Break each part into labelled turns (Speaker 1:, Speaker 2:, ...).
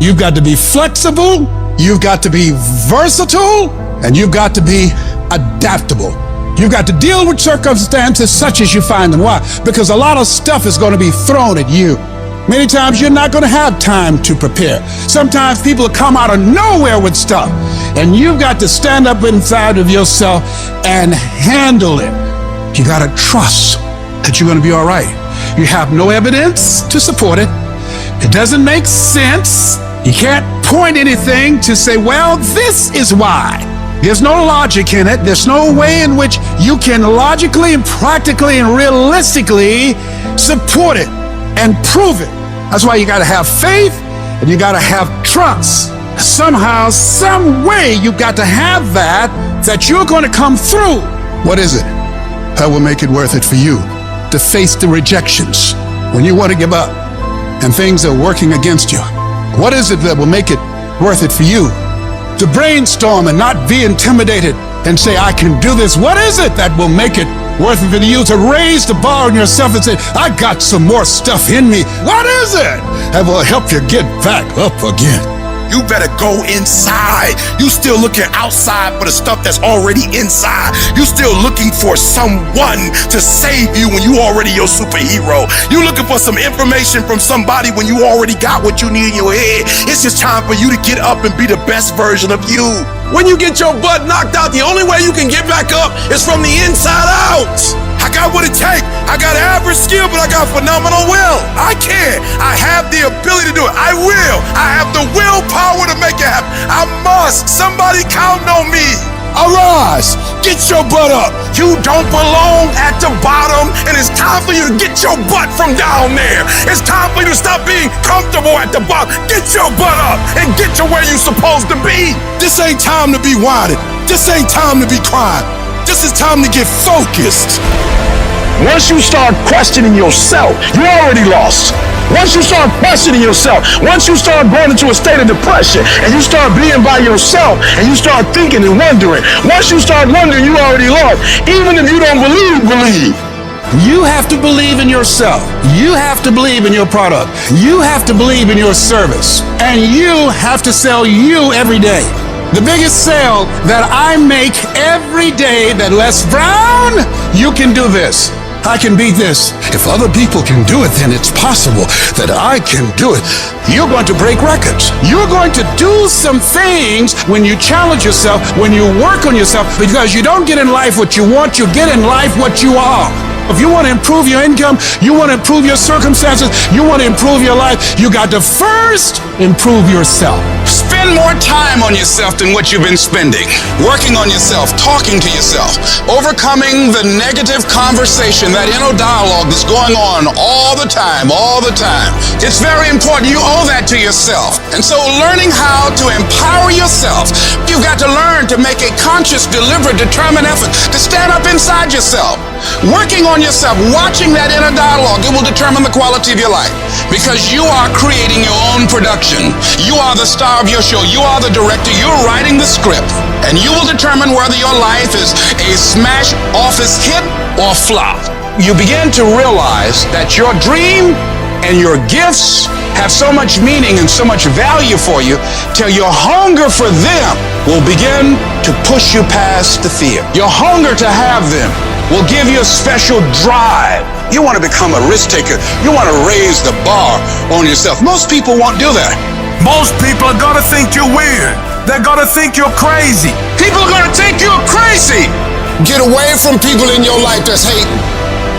Speaker 1: You've got to be flexible, you've got to be versatile, and you've got to be adaptable. You've got to deal with circumstances such as you find them. Why? Because a lot of stuff is going to be thrown at you. Many times you're not going to have time to prepare. Sometimes people come out of nowhere with stuff, and you've got to stand up inside of yourself and handle it. You got to trust that you're going to be all right. You have no evidence to support it. It doesn't make sense. You can't point anything to say, well, this is why. There's no logic in it. There's no way in which you can logically and practically and realistically support it and prove it. That's why you got to have faith and you got to have trust. Somehow, some way, you got to have that you're going to come through. What is it that will make it worth it for you to face the rejections when you want to give up and things are working against you? What is it that will make it worth it for you to brainstorm and not be intimidated and say, I can do this? What is it that will make it worth it for you to raise the bar on yourself and say, I got some more stuff in me? What is it that will help you get back up again?
Speaker 2: You better go inside. You still looking outside for the stuff that's already inside. You still looking for someone to save you when you already your superhero. You looking for some information from somebody when you already got what you need in your head. It's just time for you to get up and be the best version of you. When you get your butt knocked out, the only way you can get back up is from the inside out. I got what it takes. I got average skill, but I got phenomenal will. I can. I have the ability to do it. I will. I have the willpower to make it happen. I must. Somebody count on me. Arise. Get your butt up. You don't belong at the bottom, and it's time for you to get your butt from down there. It's time for you to stop being comfortable at the bottom. Get your butt up and get to where you're supposed to be. This ain't time to be whining. This ain't time to be crying. This is time to get focused. Once you start questioning yourself, you already lost. Once you start questioning yourself, once you start going into a state of depression and you start being by yourself and you start thinking and wondering, once you start wondering, you already lost. Even if you don't believe.
Speaker 1: You have to believe in yourself. You have to believe in your product. You have to believe in your service. And you have to sell you every day. The biggest sale that I make every day that Les Brown, you can do this. I can beat this. If other people can do it, then it's possible that I can do it. You're going to break records. You're going to do some things when you challenge yourself, when you work on yourself, because you don't get in life what you want, you get in life what you are. If you want to improve your income, you want to improve your circumstances, you want to improve your life, you got to first improve yourself.
Speaker 3: Spend more time on yourself than what you've been spending. Working on yourself, talking to yourself, overcoming the negative conversation, that inner dialogue that's going on all the time. It's very important. You owe that to yourself. And so learning how to empower yourself, you've got to learn to make a conscious, deliberate, determined effort to stand up inside yourself. Working on yourself, watching that inner dialogue, it will determine the quality of your life. Because you are creating your own production. You are the star of your show. You are the director. You're writing the script. And you will determine whether your life is a smash office hit or flop. You begin to realize that your dream and your gifts have so much meaning and so much value for you till your hunger for them will begin to push you past the fear. Your hunger to have them will give you a special drive. You want to become a risk taker. You want to raise the bar on yourself. Most people won't do that.
Speaker 2: Most people are gonna think you're weird. They're gonna think you're crazy.
Speaker 3: People are going to think you're crazy.
Speaker 4: Get away from people in your life that's hating.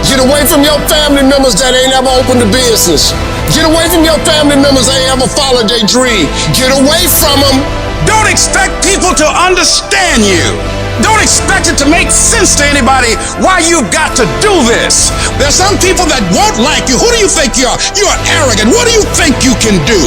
Speaker 4: Get away from your family members that ain't ever opened a business. Get away from your family members that ain't ever followed their dream. Get away from them.
Speaker 3: Don't expect people to understand you. Don't expect it to make sense to anybody why you've got to do this. There's some people that won't like you. Who do you think you are? You are arrogant. What do you think you can do?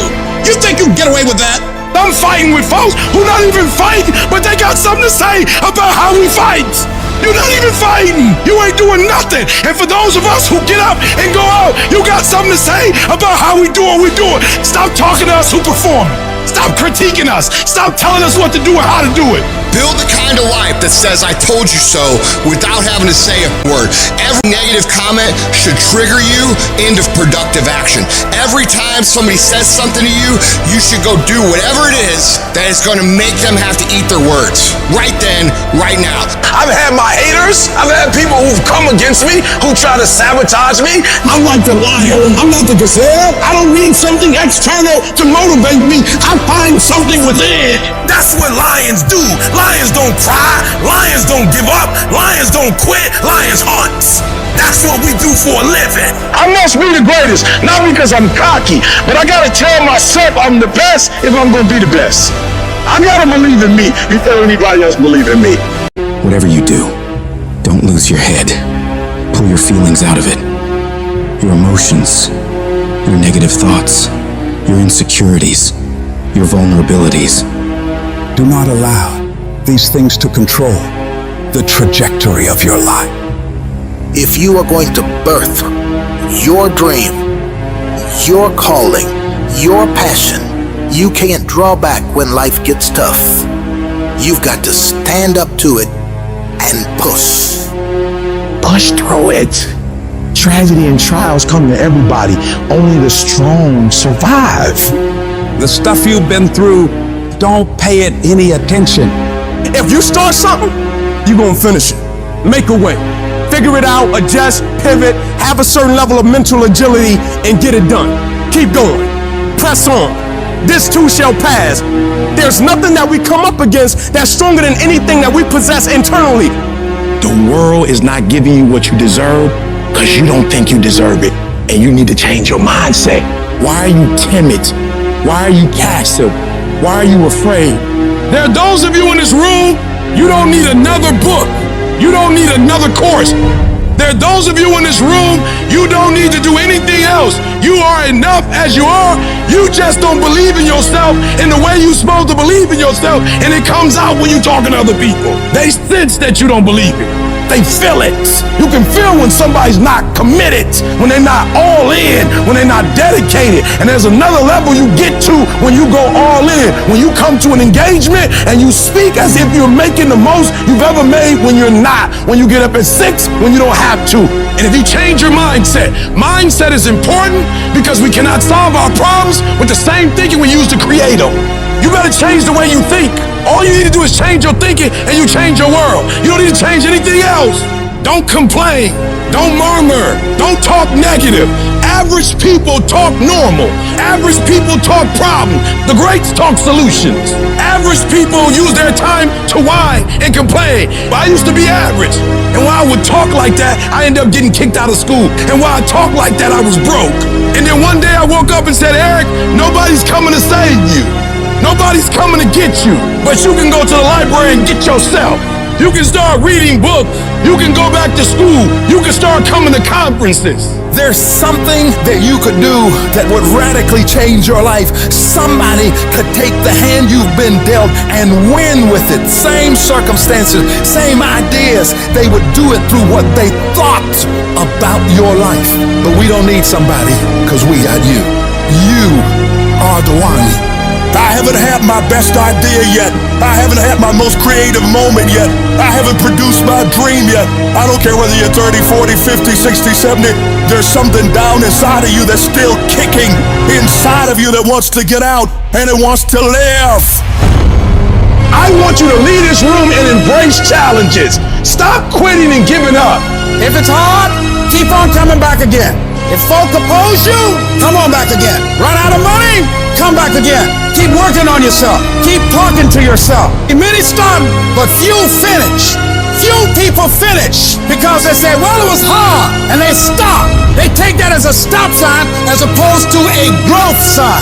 Speaker 3: You think you can get away with that?
Speaker 2: I'm fighting with folks who not even fighting, but they got something to say about how we fight. You're not even fighting. You ain't doing nothing. And for those of us who get up and go out, you got something to say about how we do what we do it. Stop talking to us who perform. Stop critiquing us. Stop telling us what to do and how to do it.
Speaker 4: Build the kind of life that says I told you so without having to say a word. Every negative comment should trigger you into productive action. Every time somebody says something to you, you should go do whatever it is that is going to make them have to eat their words. Right then, right now.
Speaker 5: I've had my haters. I've had people who've come against me, who try to sabotage me.
Speaker 6: I'm like the lion. I'm not the gazelle. I don't need something external to motivate me. I find something within.
Speaker 2: That's what lions do. Lions don't cry. Lions don't give up. Lions don't quit. Lions hunt. That's what we do for a living.
Speaker 5: I must be the greatest, not because I'm cocky, but I gotta tell myself I'm the best if I'm gonna be the best. I gotta believe in me before anybody else believe in me.
Speaker 7: Whatever you do, don't lose your head. Pull your feelings out of it. Your emotions, your negative thoughts, your insecurities, your vulnerabilities.
Speaker 1: Do not allow these things to control the trajectory of your life.
Speaker 8: If you are going to birth your dream, your calling, your passion, you can't draw back when life gets tough. You've got to stand up to it and push.
Speaker 6: Push through it. Tragedy and trials come to everybody. Only the strong survive.
Speaker 1: The stuff you've been through, don't pay it any attention.
Speaker 6: If you start something, you're gonna finish it. Make a way. Figure it out, adjust, pivot, have a certain level of mental agility, and get it done. Keep going. Press on. This too shall pass. There's nothing that we come up against that's stronger than anything that we possess internally.
Speaker 5: The world is not giving you what you deserve because you don't think you deserve it, and you need to change your mindset. Why are you timid? Why are you passive? Why are you afraid?
Speaker 6: There are those of you in this room, you don't need another book. You don't need another course. There are those of you in this room, you don't need to do anything else. You are enough as you are. You just don't believe in yourself in the way you're supposed to believe in yourself, and it comes out when you're talking to other people. They sense that you don't believe it. They feel it. You can feel when somebody's not committed, when they're not all in, when they're not dedicated. And there's another level you get to when you go all in. When you come to an engagement and you speak as if you're making the most you've ever made when you're not. When you get up at 6 when you don't have to. And if you change your mindset is important because we cannot solve our problems with the same thinking we use to create them. You better change the way you think. All you need to do is change your thinking and you change your world. You don't need to change anything else. Don't complain. Don't murmur. Don't talk negative. Average people talk normal. Average people talk problem. The greats talk solutions. Average people use their time to whine and complain. But I used to be average. And when I would talk like that, I ended up getting kicked out of school. And while I talked like that, I was broke. And then one day I woke up and said, Eric, nobody's coming to save you. Nobody's coming to get you, but you can go to the library and get yourself. You can start reading books. You can go back to school. You can start coming to conferences.
Speaker 9: There's something that you could do that would radically change your life. Somebody could take the hand you've been dealt and win with it. Same circumstances, same ideas. They would do it through what they thought about your life. But we don't need somebody because we got you. You are the one.
Speaker 2: I haven't had my best idea yet. I haven't had my most creative moment yet. I haven't produced my dream yet. I don't care whether you're 30, 40, 50, 60, 70. There's something down inside of you that's still kicking inside of you that wants to get out and it wants to live.
Speaker 6: I want you to leave this room and embrace challenges. Stop quitting and giving up.
Speaker 10: If it's hard, keep on coming back again. If folk oppose you, come on back again. Run out of money? Come back again. Keep working on yourself. Keep talking to yourself. Many start, but few finish. Few people finish because they say, well, it was hard, and they stop. They take that as a stop sign as opposed to a growth sign.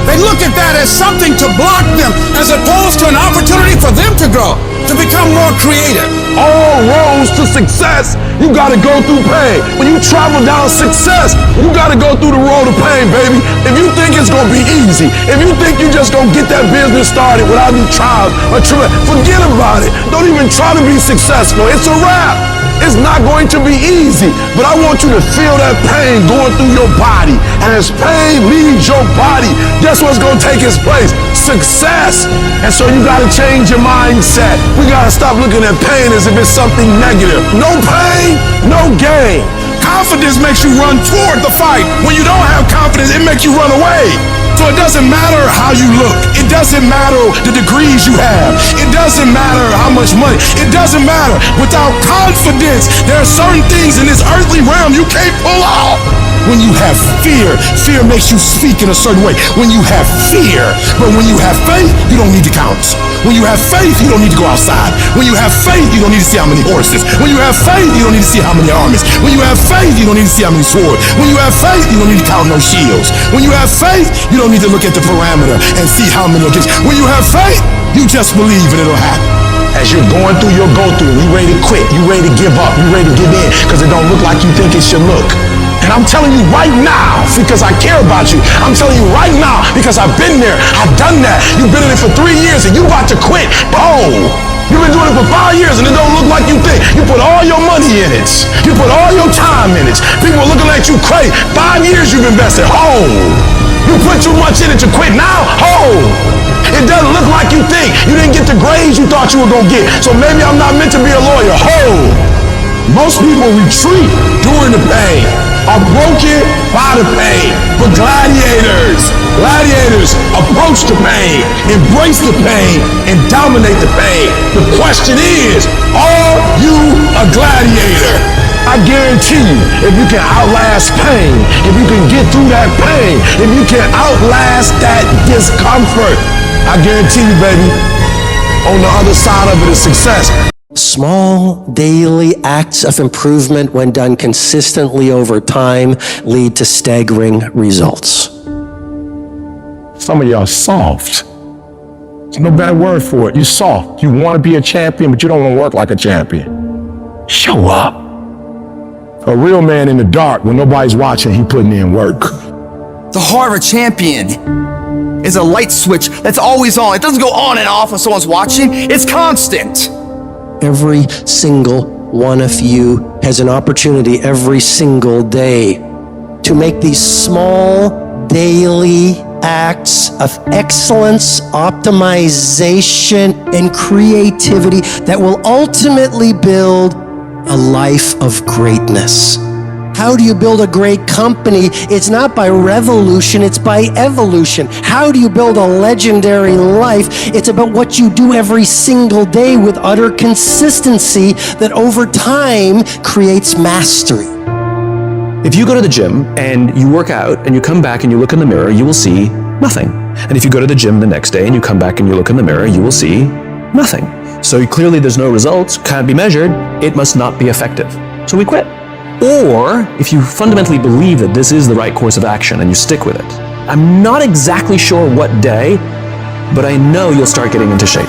Speaker 10: They look at that as something to block them as opposed to an opportunity for them to grow, to become more creative.
Speaker 6: All roads to success, you gotta go through pain. When you travel down success, you gotta go through the road of pain, baby. If you think it's gonna be easy, if you think you just gonna get that business started without any trials or tribulations, forget about it. Don't even try to be successful. It's a wrap. It's not going to be easy, but I want you to feel that pain going through your body. And as pain leaves your body, guess what's going to take its place? Success. And so you got to change your mindset. We got to stop looking at pain as if it's something negative. No pain, no gain. Confidence makes you run toward the fight. When you don't have confidence, it makes you run away. So it doesn't matter how you look. It doesn't matter the degrees you have. It doesn't matter how much money. It doesn't matter. Without confidence, there are certain things in this earthly realm you can't pull off. When you have fear, fear makes you speak in a certain way. When you have fear, but when you have faith, you don't need to count. When you have faith, you don't need to go outside. When you have faith, you don't need to see how many horses. When you have faith, you don't need to see how many armies. When you have faith, you don't need to see how many swords. When you have faith, you don't need to count no shields. When you have faith, you don't need to look at the parameter and see how many against. When you have faith, you just believe and it'll happen.
Speaker 5: As you're going through your go-through, you ready to quit, you ready to give up, you ready to give in, because it don't look like you think it should look. And I'm telling you right now, because I care about you. I'm telling you right now, because I've been there. I've done that. You've been in it for 3 years and you about to quit. Oh, you've been doing it for 5 years and it don't look like you think. You put all your money in it. You put all your time in it. People are looking at you crazy. 5 years you've invested. Oh, you put too much in it to quit now. Oh, it doesn't look like you think. You didn't get the grades you thought you were going to get. So maybe I'm not meant to be a lawyer. Oh, most people retreat during the pain. Are broken by the pain. But gladiators approach the pain, embrace the pain, and dominate the pain. The question is, are you a gladiator? I guarantee you, if you can outlast pain, if you can get through that pain, if you can outlast that discomfort, I guarantee you, baby, on the other side of it is success.
Speaker 11: Small daily acts of improvement, when done consistently over time, lead to staggering results.
Speaker 5: Some of y'all soft. There's no better word for it. You're soft. You want to be a champion, but you don't want to work like a champion. Show up. A real man in the dark, when nobody's watching, he putting in work.
Speaker 12: The heart of a champion is a light switch that's always on. It doesn't go on and off when someone's watching. It's constant.
Speaker 11: Every single one of you has an opportunity every single day to make these small daily acts of excellence, optimization, and creativity that will ultimately build a life of greatness. How do you build a great company? It's not by revolution, it's by evolution. How do you build a legendary life? It's about what you do every single day with utter consistency that over time creates mastery.
Speaker 13: If you go to the gym and you work out and you come back and you look in the mirror, you will see nothing. And if you go to the gym the next day and you come back and you look in the mirror, you will see nothing. So clearly there's no results, can't be measured, it must not be effective. So we quit. Or if you fundamentally believe that this is the right course of action and you stick with it, I'm not exactly sure what day, but I know you'll start getting into shape.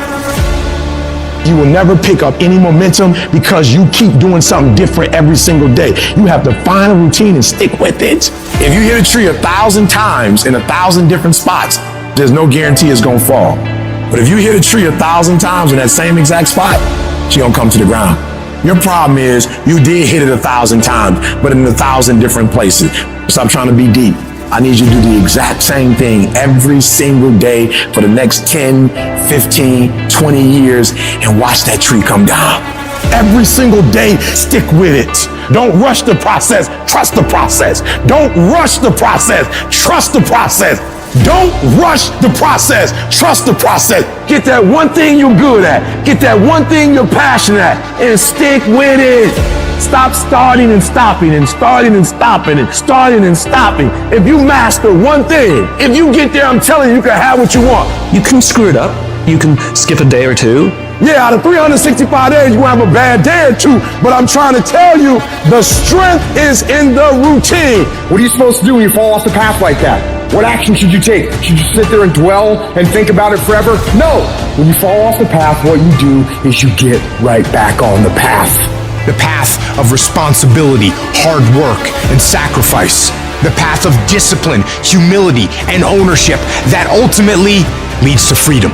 Speaker 5: You will never pick up any momentum because you keep doing something different every single day. You have to find a routine and stick with it. If you hit a tree 1,000 times in 1,000 different spots, there's no guarantee it's gonna fall. But if you hit a tree 1,000 times in that same exact spot, she gonna come to the ground. Your problem is you did hit it 1,000 times, but in 1,000 different places. Stop trying to be deep. I need you to do the exact same thing every single day for the next 10, 15, 20 years and watch that tree come down. Every single day, stick with it. Don't rush the process, trust the process. Don't rush the process, trust the process. Don't rush the process, trust the process. Get that one thing you're good at. Get that one thing you're passionate at and stick with it. Stop starting and stopping and starting and stopping and starting and stopping. If you master one thing, if you get there, I'm telling you, you can have what you want.
Speaker 13: You can screw it up. You can skip a day or two.
Speaker 5: Yeah, out of 365 days, you're gonna have a bad day or two, but I'm trying to tell you, the strength is in the routine.
Speaker 14: What are you supposed to do when you fall off the path like that? What action should you take? Should you sit there and dwell and think about it forever? No! When you fall off the path, what you do is you get right back on the path.
Speaker 15: The path of responsibility, hard work, and sacrifice. The path of discipline, humility, and ownership that ultimately leads to freedom.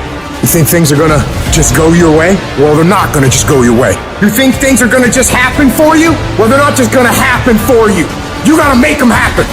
Speaker 14: think things are gonna just go your way? Well, they're not gonna just go your way. You think things are gonna just happen for you? Well, they're not just gonna happen for you. You gotta make them happen.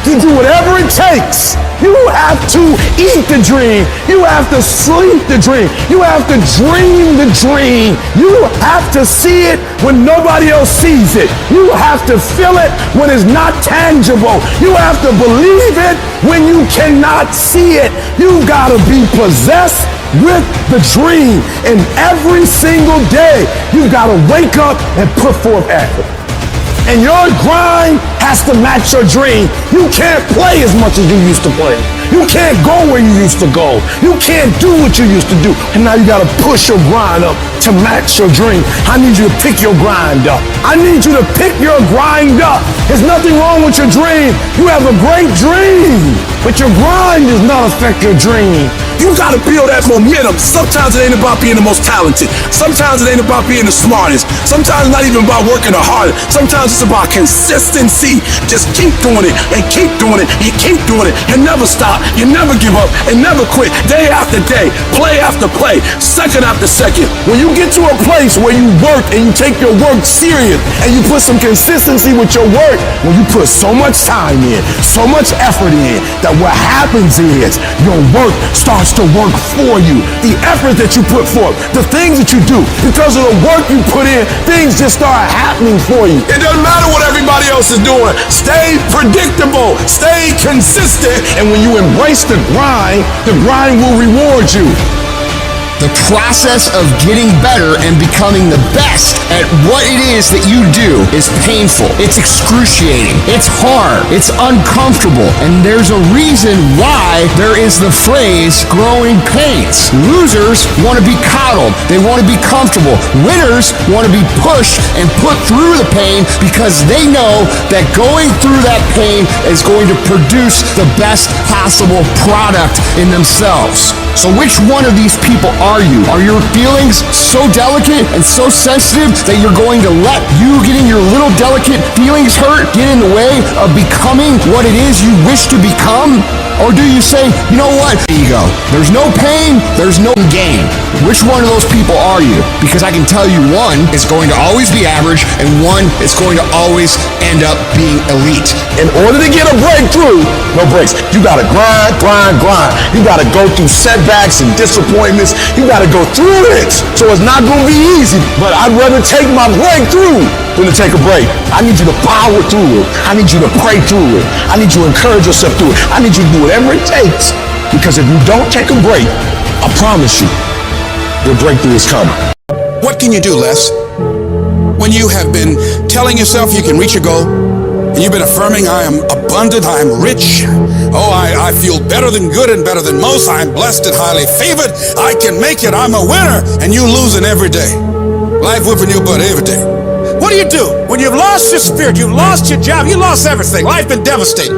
Speaker 6: To do whatever it takes. You have to eat the dream. You have to sleep the dream. You have to dream the dream. You have to see it when nobody else sees it. You have to feel it when it's not tangible. You have to believe it when you cannot see it. You gotta be possessed with the dream. And every single day, you gotta wake up and put forth effort. And your grind has to match your dream. You can't play as much as you used to play. You can't go where you used to go. You can't do what you used to do. And now you gotta push your grind up to match your dream. I need you to pick your grind up. I need you to pick your grind up. There's nothing wrong with your dream. You have a great dream, but your grind does not affect your dream. You gotta build that momentum. Sometimes it ain't about being the most talented. Sometimes it ain't about being the smartest. Sometimes it's not even about working the hardest. Sometimes it's about consistency. Just keep doing it and keep doing it and keep doing it and never stop. You never give up and never quit. Day after day, play after play, second after second. When you get to a place where you work and you take your work serious and you put some consistency with your work, when you put so much time in, so much effort in, that what happens is your work starts to work for you. The effort that you put forth, the things that you do, because of the work you put in, things just start happening for you. It doesn't matter what everybody else is doing. Stay predictable, stay consistent, and when you embrace the grind will reward you.
Speaker 4: The process of getting better and becoming the best at what it is that you do is painful. It's excruciating. It's hard. It's uncomfortable. And there's a reason why there is the phrase growing pains. Losers want to be coddled. They want to be comfortable. Winners want to be pushed and put through the pain because they know that going through that pain is going to produce the best possible product in themselves. So which one of these people are you? Are your feelings so delicate and so sensitive that you're going to let you getting your little delicate feelings hurt get in the way of becoming what it is you wish to become? Or do you say, you know what, ego, there's no pain, there's no gain? Which one of those people are you? Because I can tell you one is going to always be average and one is going to always end up being elite.
Speaker 6: In order to get a breakthrough, no breaks. You gotta grind. You gotta go through setbacks and disappointments. You gotta go through it. So it's not gonna be easy, but I'd rather take my breakthrough than to take a break. I need you to power through it. I need you to pray through it. I need you to encourage yourself through it. I need you to do whatever it takes, because if you don't take a break, I promise you, your breakthrough is coming.
Speaker 3: What can you do, Les? When you have been telling yourself you can reach a goal, and you've been affirming, I am abundant, I am rich, oh, I feel better than good and better than most, I am blessed and highly favored, I can make it, I'm a winner, and you losing every day. Life whipping your butt every day. What do? When you've lost your spirit, you've lost your job, you lost everything, life been devastating.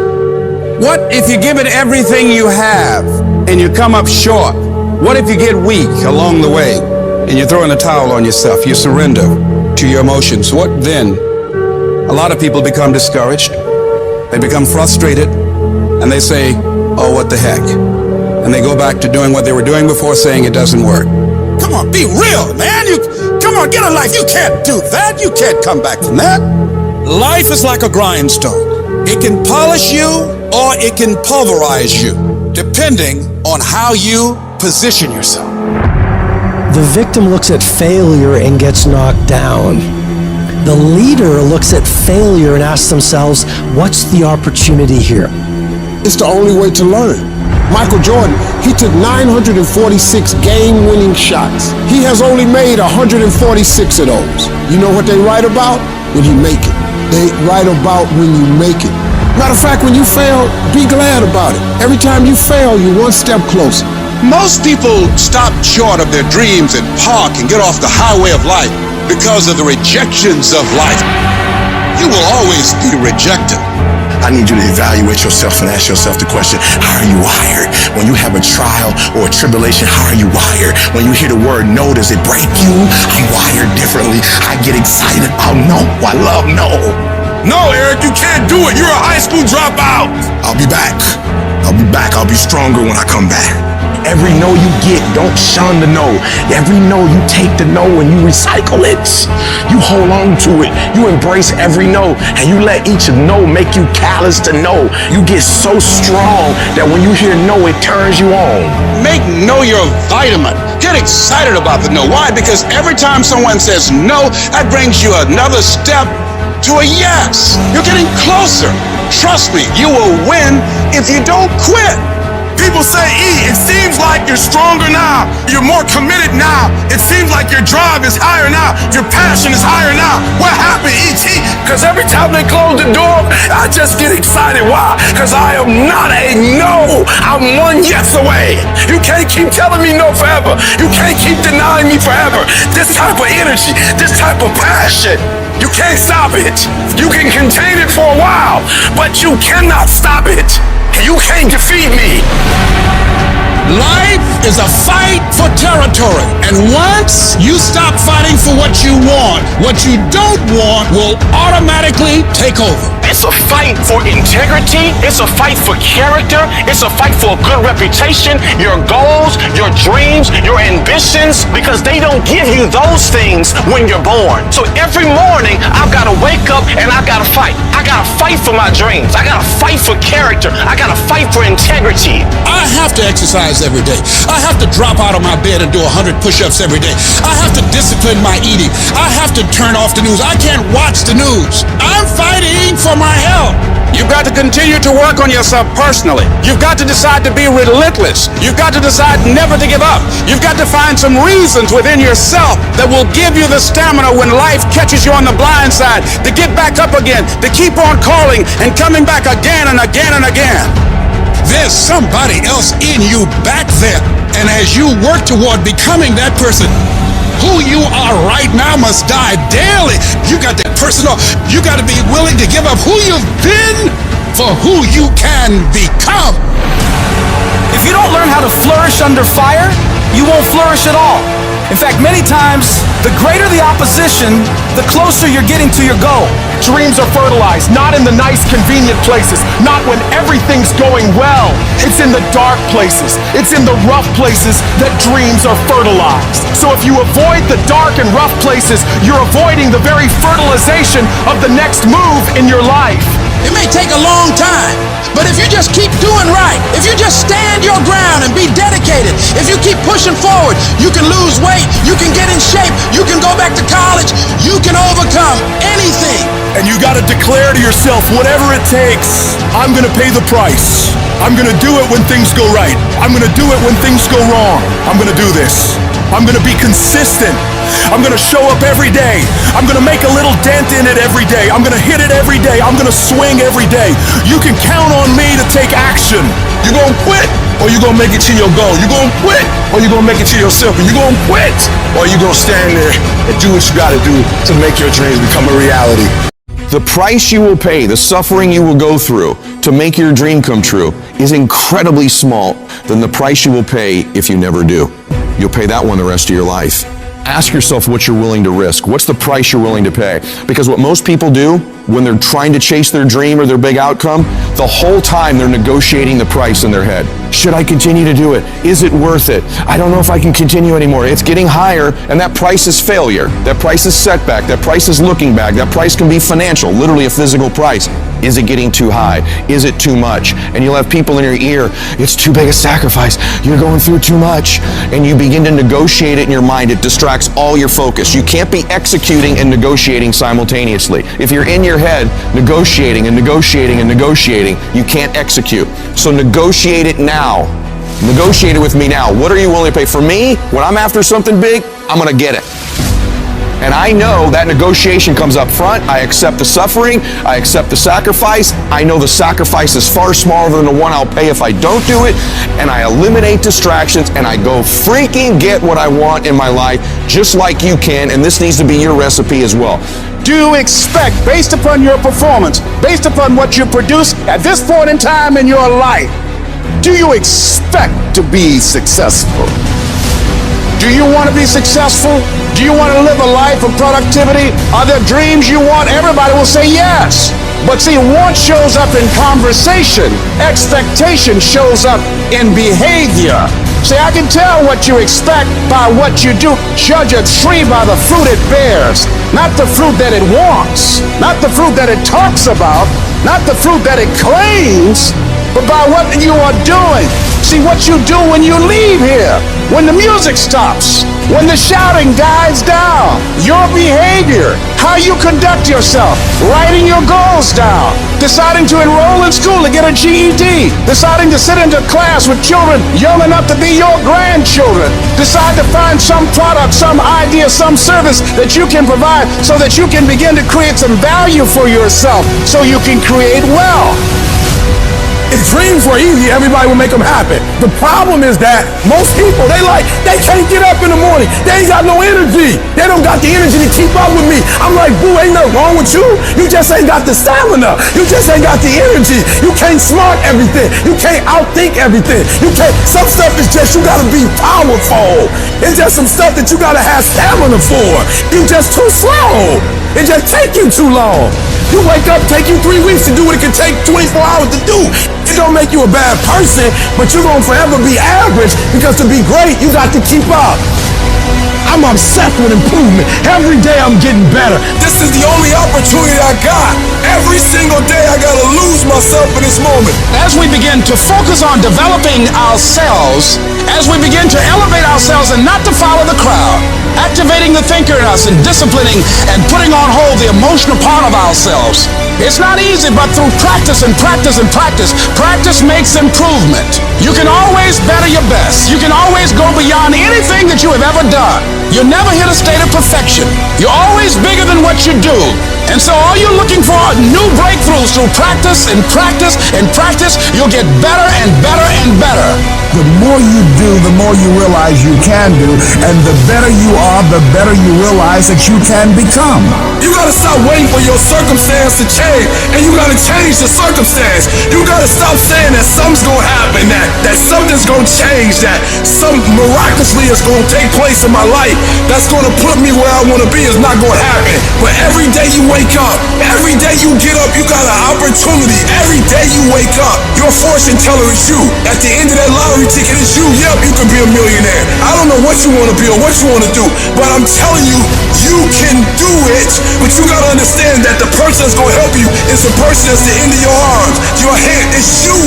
Speaker 3: What if you give it everything you have and you come up short? What if you get weak along the way and you throw in the towel on yourself, you surrender to your emotions? What then? A lot of people become discouraged, they become frustrated, and they say, oh, what the heck? And they go back to doing what they were doing before, saying it doesn't work. Come on, be real, man. Come on, get a life. You can't do that. You can't come back from that. Life is like a grindstone. It can polish you or it can pulverize you, depending on how you position yourself.
Speaker 11: The victim looks at failure and gets knocked down. The leader looks at failure and asks themselves, what's the opportunity here?
Speaker 1: It's the only way to learn. Michael Jordan, he took 946 game-winning shots. He has only made 146 of those. You know what they write about? When you make it. They write about when you make it. Matter of fact, when you fail, be glad about it. Every time you fail, you're one step closer. Most people stop short of their dreams and park and get off the highway of life because of the rejections of life. You will always be rejected.
Speaker 5: I need you to evaluate yourself and ask yourself the question, how are you wired? When you have a trial or a tribulation, how are you wired? When you hear the word no, does it break you? I'm wired differently. I get excited about no. I love no.
Speaker 6: No, Eric, you can't do it. You're a high school dropout.
Speaker 5: I'll be back. I'll be back. I'll be stronger when I come back. Every no you get, don't shun the no. Every no you take the no and you recycle it. You hold on to it. You embrace every no and you let each no make you callous to no. You get so strong that when you hear no, it turns you on.
Speaker 3: Make no your vitamin. Get excited about the no. Why? Because every time someone says no, that brings you another step to a yes. You're getting closer. Trust me, you will win if you don't quit.
Speaker 2: People say, E, it seems like you're stronger now. You're more committed now. It seems like your drive is higher now. Your passion is higher now. What happened, E.T.?
Speaker 6: Because every time they close the door, I just get excited. Why? Because I am not a no. I'm one yes away. You can't keep telling me no forever. You can't keep denying me forever. This type of energy, this type of passion, you can't stop it. You can contain it for a while, but you cannot stop it. You can't defeat me.
Speaker 1: Life is a fight for territory. And once you stop fighting for what you don't want will automatically take over.
Speaker 16: It's a fight for integrity. It's a fight for character. It's a fight for a good reputation, your goals, your dreams, your ambitions, because they don't give you those things when you're born. So every morning, I've got to wake up and I've got to fight. I got to fight for my dreams. I got to fight for character. I got to fight for integrity.
Speaker 1: I have to exercise every day. I have to drop out of my bed and do 100 push-ups every day. I have to discipline my eating. I have to turn off the news. I can't watch the news. I'm fighting for my health.
Speaker 3: You've got to continue to work on yourself personally. You've got to decide to be relentless. You've got to decide never to give up. You've got to find some reasons within yourself that will give you the stamina when life catches you on the blind side to get back up again, to keep on calling and coming back again and again and again.
Speaker 1: There's somebody else in you back there. And as you work toward becoming that person, who you are right now must die daily. You got that personal. You got to be willing to give up who you've been for who you can become.
Speaker 12: If you don't learn how to flourish under fire, you won't flourish at all. In fact, many times, the greater the opposition, the closer you're getting to your goal.
Speaker 14: Dreams are fertilized, not in the nice, convenient places, not when everything's going well. It's in the dark places, it's in the rough places that dreams are fertilized. So if you avoid the dark and rough places, you're avoiding the very fertilization of the next move in your life.
Speaker 1: It may take a long time, but if you just keep doing right, if you just stand your ground and be dedicated, if you keep pushing forward, you can lose weight, you can get in shape, you can go back to college, you can overcome anything.
Speaker 9: And you got to declare to yourself, whatever it takes, I'm going to pay the price. I'm going to do it when things go right. I'm going to do it when things go wrong. I'm going to do this. I'm going to be consistent. I'm going to show up every day. I'm going to make a little dent in it every day. I'm going to hit it every day. I'm going to swing every day. You can count on me to take action.
Speaker 6: You gonna quit or you gonna make it to your goal? You gonna quit or you gonna make it to yourself? You gonna quit or you gonna stand there and do what you gotta do to make your dreams become a reality?
Speaker 17: The price you will pay, the suffering you will go through to make your dream come true is incredibly small than the price you will pay if you never do. You'll pay that one the rest of your life. Ask yourself what you're willing to risk. What's the price you're willing to pay? Because what most people do when they're trying to chase their dream or their big outcome, the whole time they're negotiating the price in their head. Should I continue to do it? Is it worth it? I don't know if I can continue anymore. It's getting higher, and that price is failure. That price is setback. That price is looking back. That price can be financial, literally a physical price. Is it getting too high? Is it too much? And you'll have people in your ear, it's too big a sacrifice. You're going through too much. And you begin to negotiate it in your mind. It distracts all your focus. You can't be executing and negotiating simultaneously. If you're in your head negotiating and negotiating and negotiating, you can't execute. So negotiate it now. Negotiate it with me now. What are you willing to pay? For me, when I'm after something big, I'm going to get it. And I know that negotiation comes up front. I accept the suffering. I accept the sacrifice. I know the sacrifice is far smaller than the one I'll pay if I don't do it. And I eliminate distractions and I go freaking get what I want in my life, just like you can. And this needs to be your recipe as well.
Speaker 1: Do you expect, based upon your performance, based upon what you produce at this point in time in your life, do you expect to be successful? Do you want to be successful? Do you want to live a life of productivity? Are there dreams you want? Everybody will say yes. But see, want shows up in conversation. Expectation shows up in behavior.
Speaker 10: See, I can tell what you expect by what you do. Judge a tree by the fruit it bears, not the fruit that it wants, not the fruit that it talks about, not the fruit that it claims, but by what you are doing. See what you do when you leave here, when the music stops, when the shouting dies down, your behavior, how you conduct yourself, writing your goals down, deciding to enroll in school to get a GED, deciding to sit into class with children young enough to be your grandchildren, decide to find some product, some idea, some service that you can provide so that you can begin to create some value for yourself so you can create wealth.
Speaker 6: If dreams were easy, everybody would make them happen. The problem is that most people, they can't get up in the morning. They ain't got no energy. They don't got the energy to keep up with me. I'm like, boo, ain't nothing wrong with you. You just ain't got the stamina. You just ain't got the energy. You can't smart everything. You can't outthink everything. Some stuff is just, you gotta be powerful. It's just some stuff that you gotta have stamina for. You just too slow. It just take you too long. You wake up, take you 3 weeks to do what it can take 24 hours to do. It don't make you a bad person, but you're gonna forever be average, because to be great, you got to keep up. I'm obsessed with improvement. Every day I'm getting better. This is the only opportunity I got. Every single day I gotta lose myself in this moment.
Speaker 3: As we begin to focus on developing ourselves, as we begin to elevate ourselves and not to follow the crowd, activating the thinker in us and disciplining and putting on hold the emotional part of ourselves, it's not easy, but through practice and practice and practice, practice makes improvement. You can always better your best. You can always go beyond anything that you have ever done. You'll never hit a state of perfection. You're always bigger than what you do. And so all you're looking for are new breakthroughs through practice and practice and practice. You'll get better and better and better.
Speaker 1: The more you do, the more you realize you can do, and the better you are, the better you realize that you can become.
Speaker 6: You gotta stop waiting for your circumstance to change, and you gotta change the circumstance. You gotta stop saying that something's gonna happen, that something's gonna change, that something miraculously is gonna take place in my life that's gonna put me where I wanna be. Is not gonna happen. But every day you wake up, every day you get up, you got an opportunity. Every day you wake up, your fortune teller is you. At the end of that lottery ticket is you. Yep, you can be a millionaire. I don't know what you want to be or what you want to do, but I'm telling you, you can do it. But you got to understand that the person that's going to help you is the person that's the end of your arms. Your hand is you.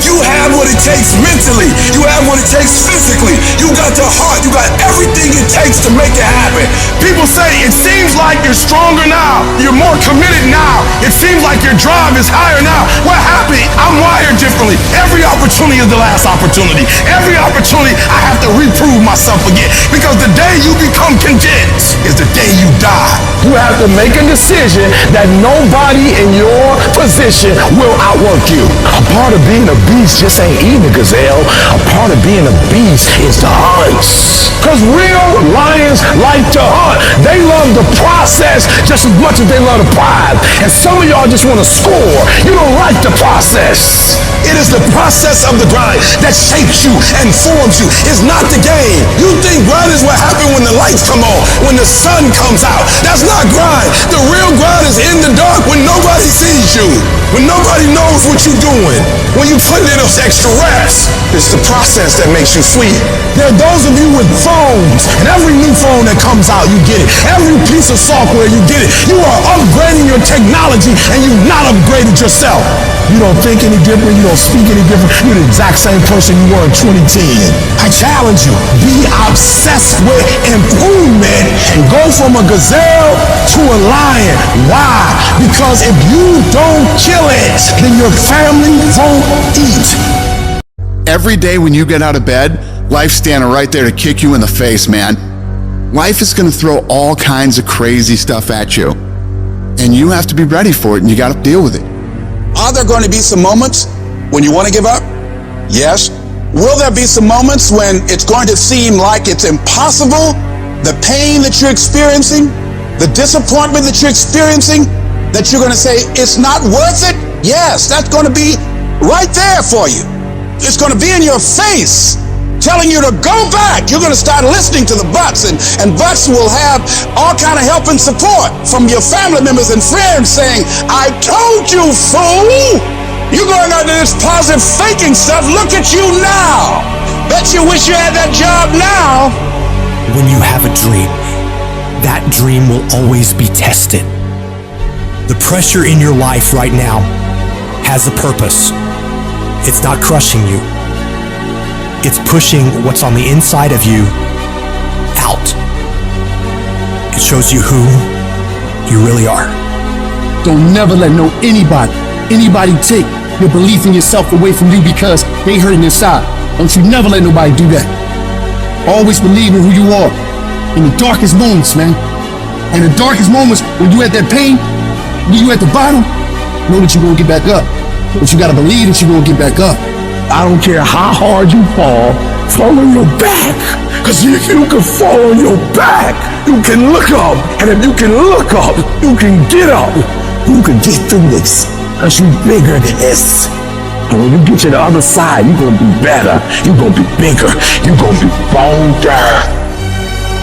Speaker 6: You have what it takes mentally. You have what it takes physically. You got the heart. You got everything it takes to make it happen. People say it seems like you're stronger now. You're more committed now. It seems like your drive is higher now. What happened? I'm wired differently. Every opportunity is the last opportunity. Every opportunity I have to reprove myself again, because the day you become convinced is the day you die. You have to make a decision that nobody in your position will outwork you. A part of being a beast just ain't eating a gazelle. A part of being a beast is the hunt. Because real lions like to hunt. They love the process just as much as they love the prize. And some of y'all just want to score. You don't like the process. It is the process of the grind that shapes you and forms you. It's not the game. You think grind is what happens when the lights come on, when the sun comes out. That's not grind. The real grind is in the dark when nobody sees you, when nobody knows what you're doing, when you put in those extra reps. It's the process that makes you sweet. There are those of you with phones, and every new phone that comes out, you get it. Every piece of software, you get it. You are upgrading your technology, and you've not upgraded yourself. You don't think any different. You don't speak any different. You're the exact same person you were in 2010. I challenge you. Be obsessed with improvement and go from a gazelle to a lion. Why? Because if you don't kill it, then your family won't eat.
Speaker 18: Every day when you get out of bed, life's standing right there to kick you in the face, man. Life is going to throw all kinds of crazy stuff at you. And you have to be ready for it, and you got to deal with it.
Speaker 3: Are there going to be some moments when you want to give up? Yes. Will there be some moments when it's going to seem like it's impossible? The pain that you're experiencing, the disappointment that you're experiencing, that you're going to say, it's not worth it? Yes, that's going to be right there for you. It's going to be in your face, telling you to go back. You're going to start listening to the buts, and buts will have all kind of help and support from your family members and friends saying, I told you, fool. You're going out to this positive thinking stuff. Look at you now. Bet you
Speaker 10: you wish you had that job now.
Speaker 19: When you have a dream, that dream will always be tested. The pressure in your life right now has a purpose. It's not crushing you. It's pushing what's on the inside of you out. It shows you who you really are.
Speaker 20: Don't never let anybody take your belief in yourself away from you because they hurting inside. Don't you never let nobody do that. Always believe in who you are in the darkest moments, man. In the darkest moments, when you at that pain, when you at the bottom, know that you're gonna get back up. But you gotta believe that you're gonna get back up.
Speaker 5: I don't care how hard you fall on your back. Cause if you can fall on your back, you can look up. And if you can look up, you can get up. You can get through this. Cause you're bigger than this. And when you get to the other side, you're gonna be better. You're gonna be bigger. You're gonna be bolder.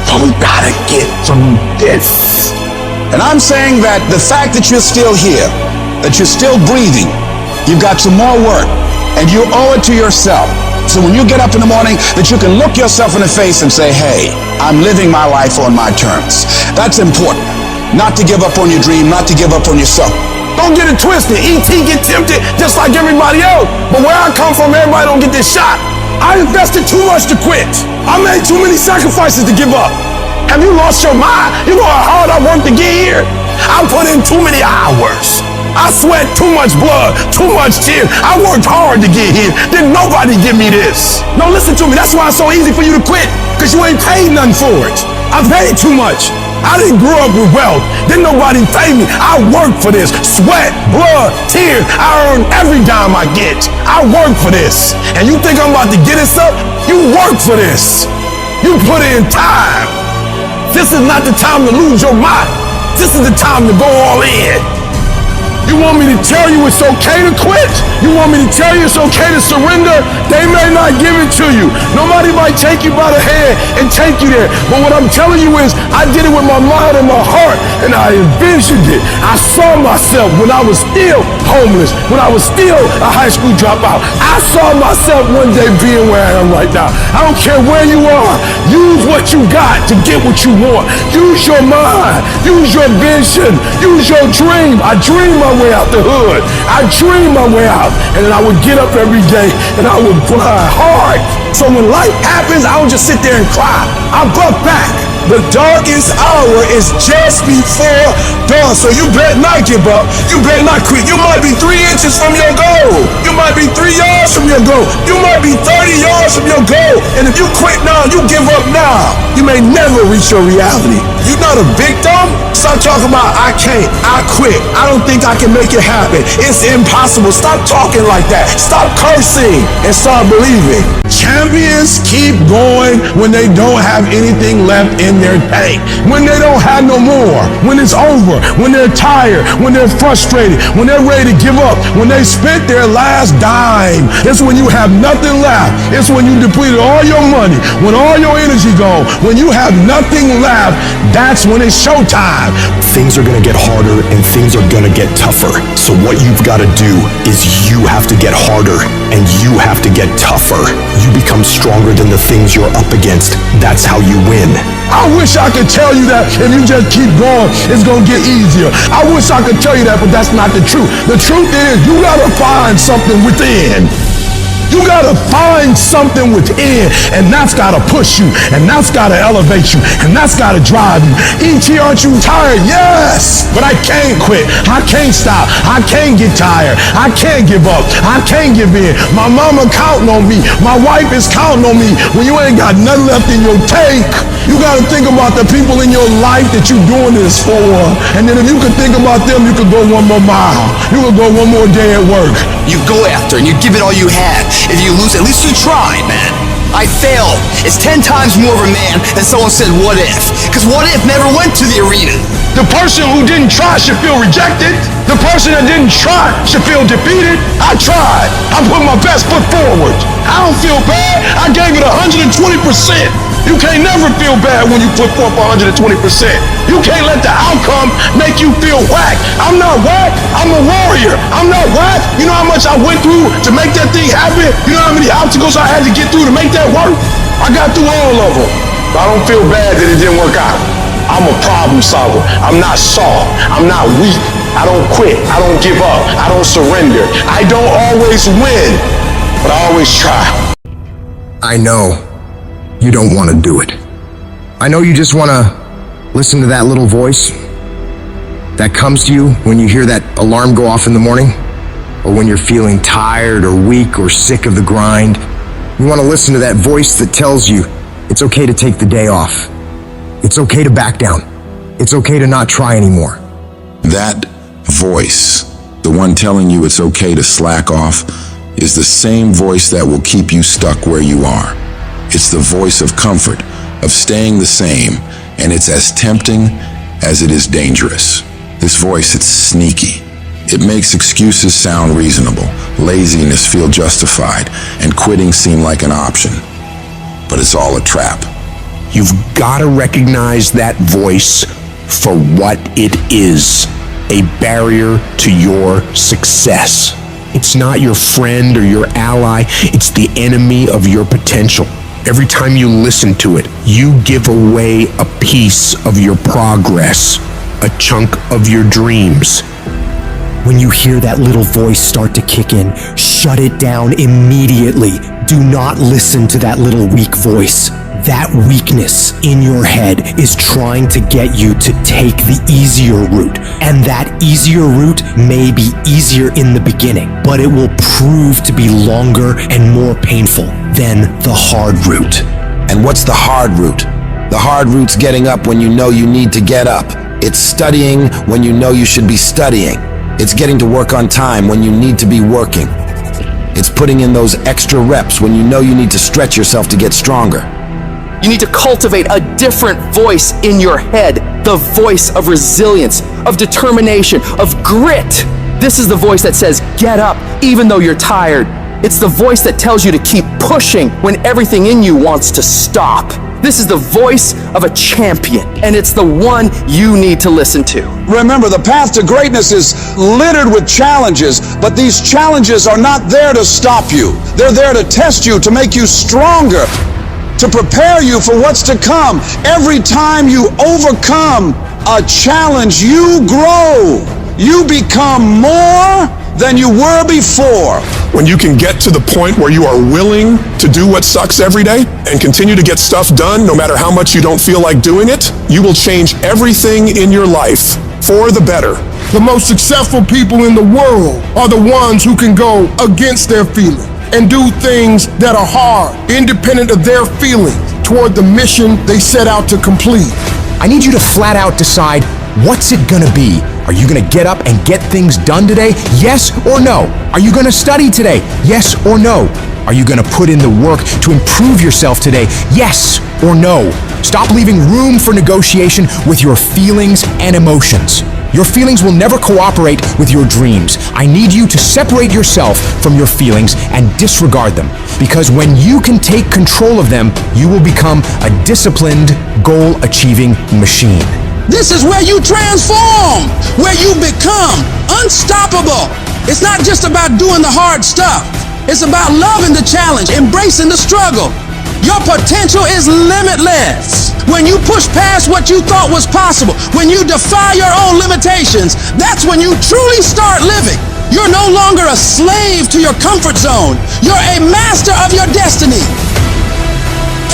Speaker 5: But we gotta get through this.
Speaker 3: And I'm saying that the fact that you're still here, that you're still breathing, you've got some more work, and you owe it to yourself. So when you get up in the morning, that you can look yourself in the face and say, hey, I'm living my life on my terms. That's important. Not to give up on your dream, not to give up on yourself.
Speaker 6: Don't get it twisted. E.T. get tempted just like everybody else. But where I come from, everybody don't get this shot. I invested too much to quit. I made too many sacrifices to give up. Have you lost your mind? You know how hard I worked to get here? I put in too many hours. I sweat too much blood, too much tears. I worked hard to get here. Didn't nobody give me this. No, listen to me. That's why it's so easy for you to quit. Because you ain't paid nothing for it. I paid too much. I didn't grow up with wealth. Didn't nobody pay me. I worked for this. Sweat, blood, tears. I earn every dime I get. I work for this. And you think I'm about to get this up? You work for this. You put in time. This is not the time to lose your mind. This is the time to go all in. You want me to tell you it's okay to quit? You want me to tell you it's okay to surrender? They may not give it to you. Nobody might take you by the hand and take you there. But what I'm telling you is, I did it with my mind and my heart, and I envisioned it. I saw myself when I was still homeless, when I was still a high school dropout. I saw myself one day being where I am right now. I don't care where you are. Use what you got to get what you want. Use your mind. Use your vision. Use your dream. I dream my way out the hood. I dream my way out. And then I would get up every day and I would grind hard. So when life happens, I don't just sit there and cry. I buck back. The darkest hour is just before dawn. So you better not give up. You better not quit. You might be 3 inches from your goal. You might be 3 yards from your goal. You might be 30 yards from your goal. And if you quit now, you give up now, you may never reach your reality. You're not a victim. Stop talking about I can't, I quit, I don't think I can make it happen, it's impossible. Stop talking like that. Stop cursing and start believing. Champions keep going when they don't have anything left in their tank. When they don't have no more. When it's over. When they're tired. When they're frustrated. When they're ready to give up. When they spent their last dime. It's when you have nothing left. It's when you depleted all your money. When all your energy gone. When you have nothing left. That's when it's showtime.
Speaker 19: Things are gonna get harder and things are gonna get tougher. So what you've gotta do is you have to get harder and you have to get tougher. You become stronger than the things you're up against. That's how you win.
Speaker 6: I wish I could tell you that if you just keep going, it's gonna get easier. I wish I could tell you that, but that's not the truth. The truth is, you gotta find something within. You gotta find something within, and that's gotta push you, and that's gotta elevate you, and that's gotta drive you. E.T., aren't you tired? Yes, but I can't quit. I can't stop. I can't get tired. I can't give up. I can't give in. My mama counting on me. My wife is counting on me. When you ain't got nothing left in your tank, you gotta think about the people in your life that you're doing this for. And then if you could think about them, you could go one more mile. You could go one more day at work.
Speaker 21: You go after and you give it all you had. If you lose, at least you tried, man. I failed. It's 10 times more of a man than someone said, what if? Because what if never went to the arena.
Speaker 6: The person who didn't try should feel rejected. The person that didn't try should feel defeated. I tried. I put my best foot forward. I don't feel bad. I gave it 120%. You can't never feel bad when you put forth 120%. You can't let the outcome make you feel whack. I'm not whack. I'm a warrior. I'm not whack. You know how much I went through to make that thing happen? You know how many obstacles I had to get through to make that work? I got through all of them. But I don't feel bad that it didn't work out. I'm a problem solver. I'm not soft. I'm not weak. I don't quit. I don't give up. I don't surrender. I don't always win, but I always try.
Speaker 7: I know you don't want to do it. I know you just want to listen to that little voice that comes to you when you hear that alarm go off in the morning, or when you're feeling tired or weak or sick of the grind. You want to listen to that voice that tells you it's okay to take the day off. It's okay to back down. It's okay to not try anymore.
Speaker 3: That voice, the one telling you it's okay to slack off, is the same voice that will keep you stuck where you are. It's the voice of comfort, of staying the same, and it's as tempting as it is dangerous. This voice, it's sneaky. It makes excuses sound reasonable, laziness feel justified, and quitting seem like an option. But it's all a trap.
Speaker 5: You've got to recognize that voice for what it is, a barrier to your success. It's not your friend or your ally, it's the enemy of your potential. Every time you listen to it, you give away a piece of your progress, a chunk of your dreams.
Speaker 19: When you hear that little voice start to kick in, shut it down immediately. Do not listen to that little weak voice. That weakness in your head is trying to get you to take the easier route. And that easier route may be easier in the beginning, but it will prove to be longer and more painful than the hard route.
Speaker 22: And what's the hard route? The hard route's getting up when you know you need to get up. It's studying when you know you should be studying. It's getting to work on time when you need to be working. It's putting in those extra reps when you know you need to stretch yourself to get stronger.
Speaker 23: You need to cultivate a different voice in your head, the voice of resilience, of determination, of grit. This is the voice that says, get up, even though you're tired. It's the voice that tells you to keep pushing when everything in you wants to stop. This is the voice of a champion, and it's the one you need to listen to.
Speaker 1: Remember, the path to greatness is littered with challenges, but these challenges are not there to stop you. They're there to test you, to make you stronger, to prepare you for what's to come. Every time you overcome a challenge, you grow. You become more than you were before.
Speaker 6: When you can get to the point where you are willing to do what sucks every day and continue to get stuff done no matter how much you don't feel like doing it, you will change everything in your life for the better.
Speaker 20: The most successful people in the world are the ones who can go against their feelings and do things that are hard, independent of their feelings, toward the mission they set out to complete.
Speaker 7: I need you to flat out decide, what's it gonna be? Are you gonna get up and get things done today? Yes or no? Are you gonna study today? Yes or no? Are you gonna put in the work to improve yourself today? Yes or no? Stop leaving room for negotiation with your feelings and emotions. Your feelings will never cooperate with your dreams. I need you to separate yourself from your feelings and disregard them. Because when you can take control of them, you will become a disciplined, goal-achieving machine.
Speaker 10: This is where you transform, where you become unstoppable. It's not just about doing the hard stuff. It's about loving the challenge, embracing the struggle. Your potential is limitless. When you push past what you thought was possible, when you defy your own limitations, that's when you truly start living. You're no longer a slave to your comfort zone. You're a master of your destiny.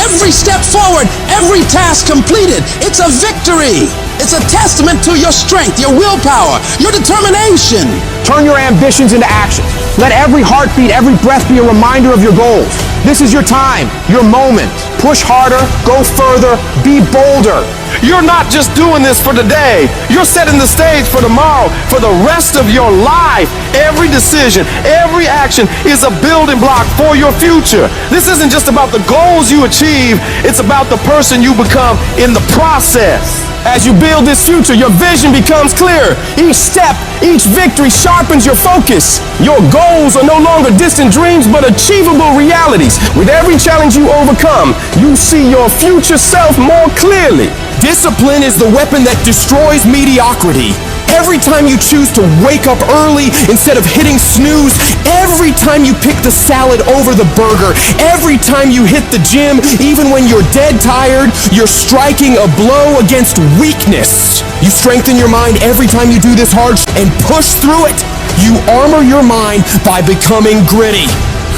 Speaker 10: Every step forward, every task completed, it's a victory. It's a testament to your strength, your willpower, your determination.
Speaker 24: Turn your ambitions into action. Let every heartbeat, every breath be a reminder of your goals. This is your time, your moment. Push harder, go further, be bolder.
Speaker 14: You're not just doing this for today. You're setting the stage for tomorrow, for the rest of your life. Every decision, every action is a building block for your future. This isn't just about the goals you achieve, it's about the person you become in the process. As you build this future, your vision becomes clear. Each step, each victory sharpens your focus. Your goals are no longer distant dreams, but achievable realities. With every challenge you overcome, you see your future self more clearly.
Speaker 7: Discipline is the weapon that destroys mediocrity.
Speaker 24: every time you choose to wake up early instead of hitting snooze, every time you pick the salad over the burger, every time you hit the gym, even when you're dead tired, you're striking a blow against weakness. You strengthen your mind every time you do this hard and push through it. You armor your mind by becoming gritty.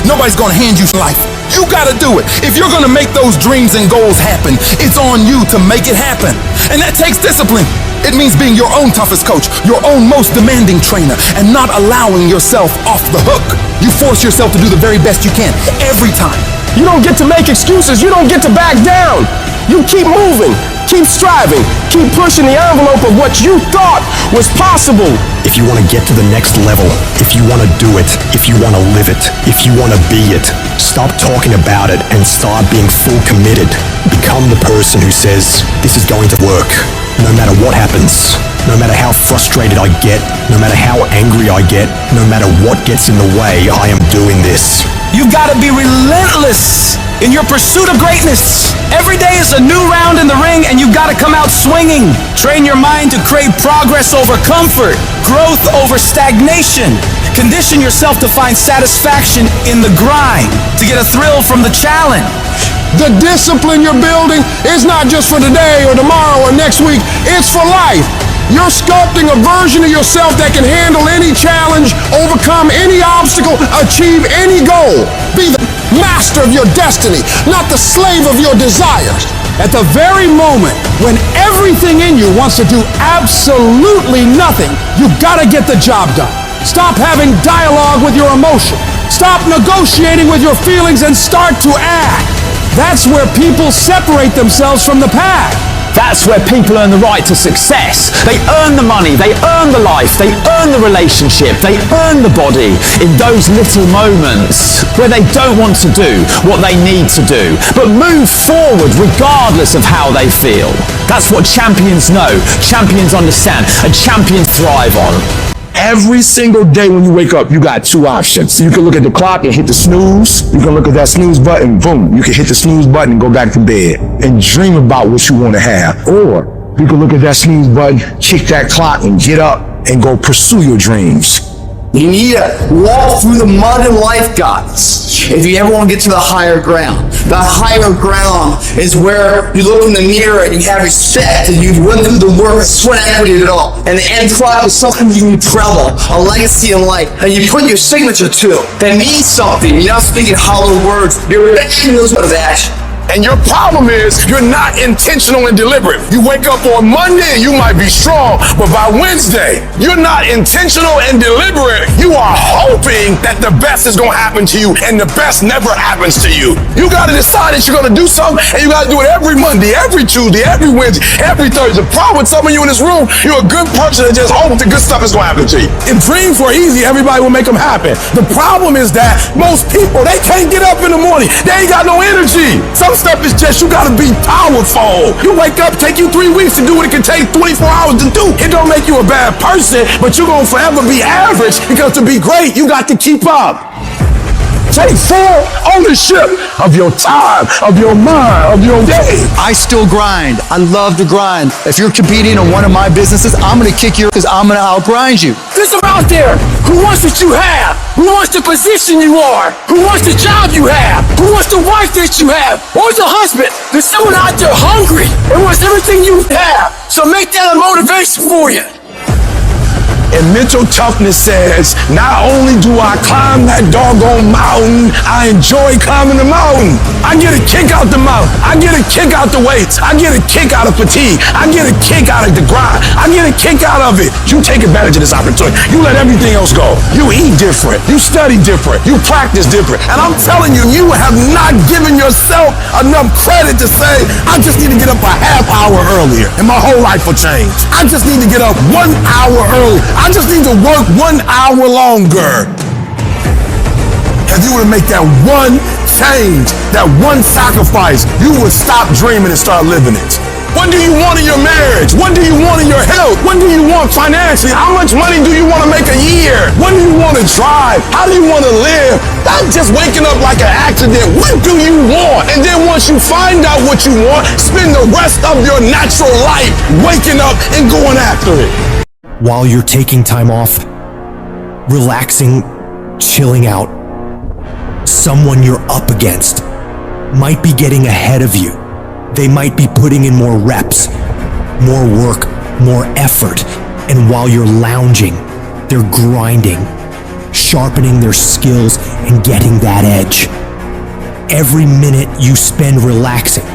Speaker 9: Nobody's gonna hand you life. You gotta do it. If you're gonna make those dreams and goals happen, it's on you to make it happen. And that takes discipline. It means being your own toughest coach, your own most demanding trainer, and not allowing yourself off the hook. You force yourself to do the very best you can, every time.
Speaker 24: You don't get to make excuses. You don't get to back down. You keep moving, keep striving, keep pushing the envelope of what you thought was possible.
Speaker 19: If you want to get to the next level, if you want to do it, if you want to live it, if you want to be it, stop talking about it and start being full committed. Become the person who says, this is going to work, no matter what happens, no matter how frustrated I get, no matter how angry I get, no matter what gets in the way, I am doing this.
Speaker 12: You've got to be relentless in your pursuit of greatness. Every day is a new round in the ring, and you've got to come out swinging. Train your mind to crave progress over comfort, growth over stagnation. Condition yourself to find satisfaction in the grind, to get a thrill from the challenge.
Speaker 1: The discipline you're building is not just for today or tomorrow or next week, it's for life. You're sculpting a version of yourself that can handle any challenge, overcome any obstacle, achieve any goal. Be the master of your destiny, not the slave of your desires. At the very moment when everything in you wants to do absolutely nothing, you've got to get the job done. Stop having dialogue with your emotion. Stop negotiating with your feelings and start to act. That's where people separate themselves from the pack.
Speaker 12: That's where people earn the right to success. They earn the money, they earn the life, they earn the relationship, they earn the body in those little moments where they don't want to do what they need to do, but move forward regardless of how they feel. That's what champions know, champions understand, and champions thrive on.
Speaker 6: Every single day when you wake up, you got two options. You can look at the clock and hit the snooze. You can look at that snooze button, boom. You can hit the snooze button and go back to bed and dream about what you want to have. Or you can look at that snooze button, kick that clock and get up and go pursue your dreams.
Speaker 21: You need to walk through the mud in life, guys, if you ever want to get to the higher ground. The higher ground is where you look in the mirror and you have respect and you run through the work and sweat equity at it all. And the end product is something you can be proud of, a legacy in life, and you put your signature to it. That means something. You're not speaking hollow words. You're action those with action.
Speaker 6: And your problem is you're not intentional and deliberate. You wake up on Monday and you might be strong, but by Wednesday, you're not intentional and deliberate. You are hoping that the best is going to happen to you, and the best never happens to you. You got to decide that you're going to do something, and you got to do it every Monday, every Tuesday, every Wednesday, every Thursday. The problem with some of you in this room, you're a good person that just hopes the good stuff is going to happen to you. If dreams were easy, everybody would make them happen. The problem is that most people, they can't get up in the morning. They ain't got no energy. Some stuff is just, you gotta be powerful. You wake up, take you 3 weeks to do what it can take 24 hours to do. It don't make you a bad person, but you're gonna forever be average, because to be great, you got to keep up. Take full ownership of your time, of your mind, of your day.
Speaker 9: I still grind. I love to grind. If you're competing in one of my businesses, I'm going to kick you because I'm going to outgrind you.
Speaker 24: There's some out there who wants what you have, who wants the position you are, who wants the job you have, who wants the wife that you have, or the husband. There's someone out there hungry and wants everything you have. So make that a motivation for you.
Speaker 6: And mental toughness says, not only do I climb that doggone mountain, I enjoy climbing the mountain. I get a kick out the mountain. I get a kick out the weights. I get a kick out of fatigue. I get a kick out of the grind. I get a kick out of it. You take advantage of this opportunity. You let everything else go. You eat different. You study different. You practice different. And I'm telling you, you have not given yourself enough credit to say, I just need to get up a half hour earlier and my whole life will change. I just need to get up 1 hour early. I just need to work 1 hour longer. If you were to make that one change, that one sacrifice, you would stop dreaming and start living it. What do you want in your marriage? What do you want in your health? What do you want financially? How much money do you want to make a year? What do you want to drive? How do you want to live? Not just waking up like an accident. What do you want? And then once you find out what you want, spend the rest of your natural life waking up and going after it.
Speaker 19: while you're taking time off, relaxing, chilling out, someone you're up against might be getting ahead of you. They might be putting in more reps, more work, more effort. And while you're lounging, they're grinding, sharpening their skills and getting that edge. Every minute you spend relaxing,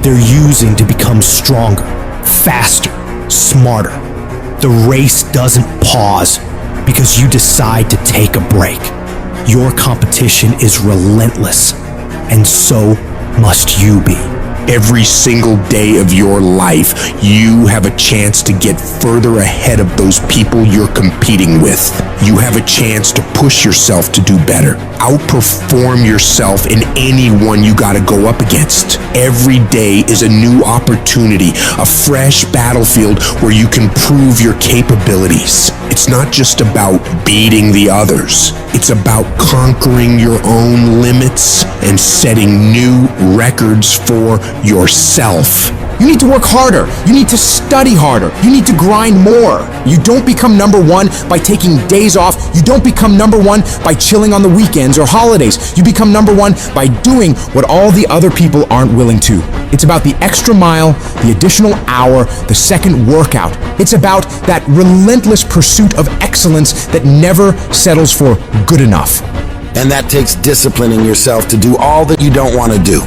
Speaker 19: they're using to become stronger, faster, smarter. The race doesn't pause because you decide to take a break. Your competition is relentless, and so must you be.
Speaker 5: Every single day of your life, you have a chance to get further ahead of those people you're competing with. You have a chance to push yourself to do better. Outperform yourself in anyone you gotta go up against. Every day is a new opportunity, a fresh battlefield where you can prove your capabilities. It's not just about beating the others. It's about conquering your own limits and setting new records for yourself.
Speaker 7: You need to work harder. You need to study harder. You need to grind more. You don't become number one by taking days off. You don't become number one by chilling on the weekends or holidays. You become number one by doing what all the other people aren't willing to. It's about the extra mile, the additional hour, the second workout. It's about that relentless pursuit of excellence that never settles for good enough.
Speaker 22: And that takes disciplining yourself to do all that you don't want to do,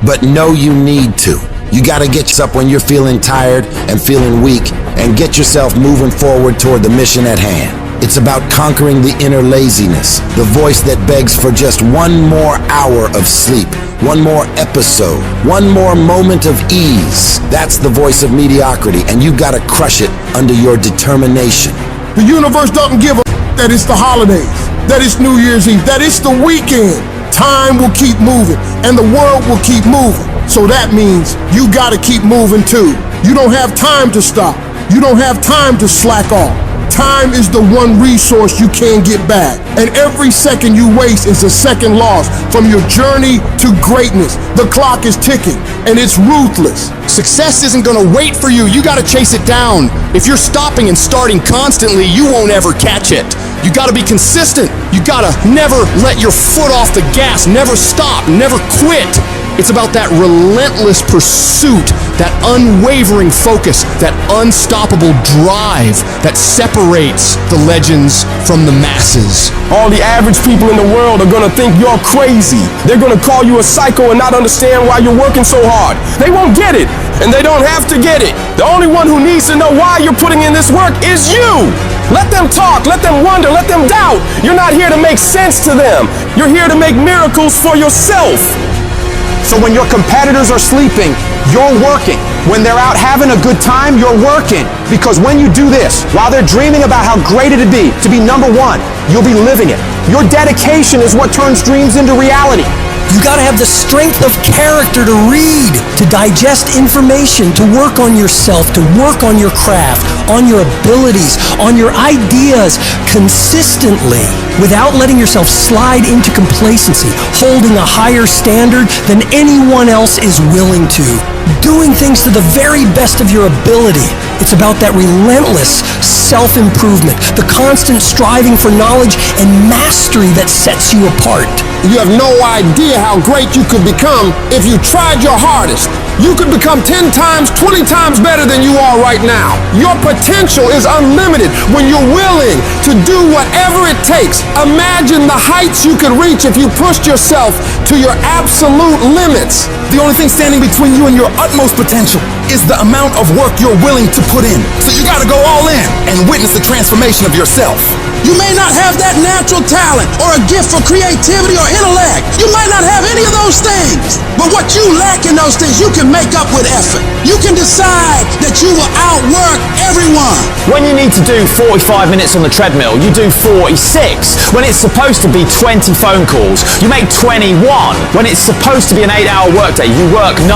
Speaker 22: but know you need to. You gotta get yourself when you're feeling tired and feeling weak and get yourself moving forward toward the mission at hand. It's about conquering the inner laziness, the voice that begs for just one more hour of sleep, one more episode, one more moment of ease. That's the voice of mediocrity, and you gotta crush it under your determination.
Speaker 4: The universe doesn't give a that it's the holidays, that it's New Year's Eve, that it's the weekend. Time will keep moving, and the world will keep moving. So that means you gotta keep moving too. You don't have time to stop. You don't have time to slack off. Time is the one resource you can't get back. And every second you waste is a second lost from your journey to greatness. The clock is ticking, and it's ruthless.
Speaker 8: Success isn't gonna wait for you. You gotta chase it down. If you're stopping and starting constantly, you won't ever catch it. You gotta be consistent. You gotta never let your foot off the gas, never stop, never quit. It's about that relentless pursuit, that unwavering focus, that unstoppable drive that separates the legends from the masses.
Speaker 6: All the average people in the world are gonna think you're crazy. They're gonna call you a psycho and not understand why you're working so hard. They won't get it, and they don't have to get it. The only one who needs to know why you're putting in this work is you. Let them talk, let them wonder, let them doubt. You're not here to make sense to them. You're here to make miracles for yourself.
Speaker 7: So when your competitors are sleeping, you're working. When they're out having a good time, you're working. Because when you do this, while they're dreaming about how great it'd be to be number one, you'll be living it. Your dedication is what turns dreams into reality.
Speaker 11: You gotta have the strength of character to read, to digest information, to work on yourself, to work on your craft, on your abilities, on your ideas consistently, without letting yourself slide into complacency, holding a higher standard than anyone else is willing to, doing things to the very best of your ability. It's about that relentless self-improvement, the constant striving for knowledge and mastery that sets you apart.
Speaker 4: You have no idea how great you could become if you tried your hardest. You could become 10 times, 20 times better than you are right now. Your potential is unlimited when you're willing to do whatever it takes. Imagine the heights you could reach if you pushed yourself to your absolute limits.
Speaker 9: The only thing standing between you and your utmost potential is the amount of work you're willing to put in. So you gotta go all in and witness the transformation of yourself.
Speaker 10: You may not have that natural talent or a gift for creativity or intellect. You might not have any of those things. But what you lack in those things, you can make up with effort. You can decide that you will outwork everyone.
Speaker 12: When you need to do 45 minutes on the treadmill, you do 46. When it's supposed to be 20 phone calls, you make 21. When it's supposed to be an 8-hour workday, you work 9.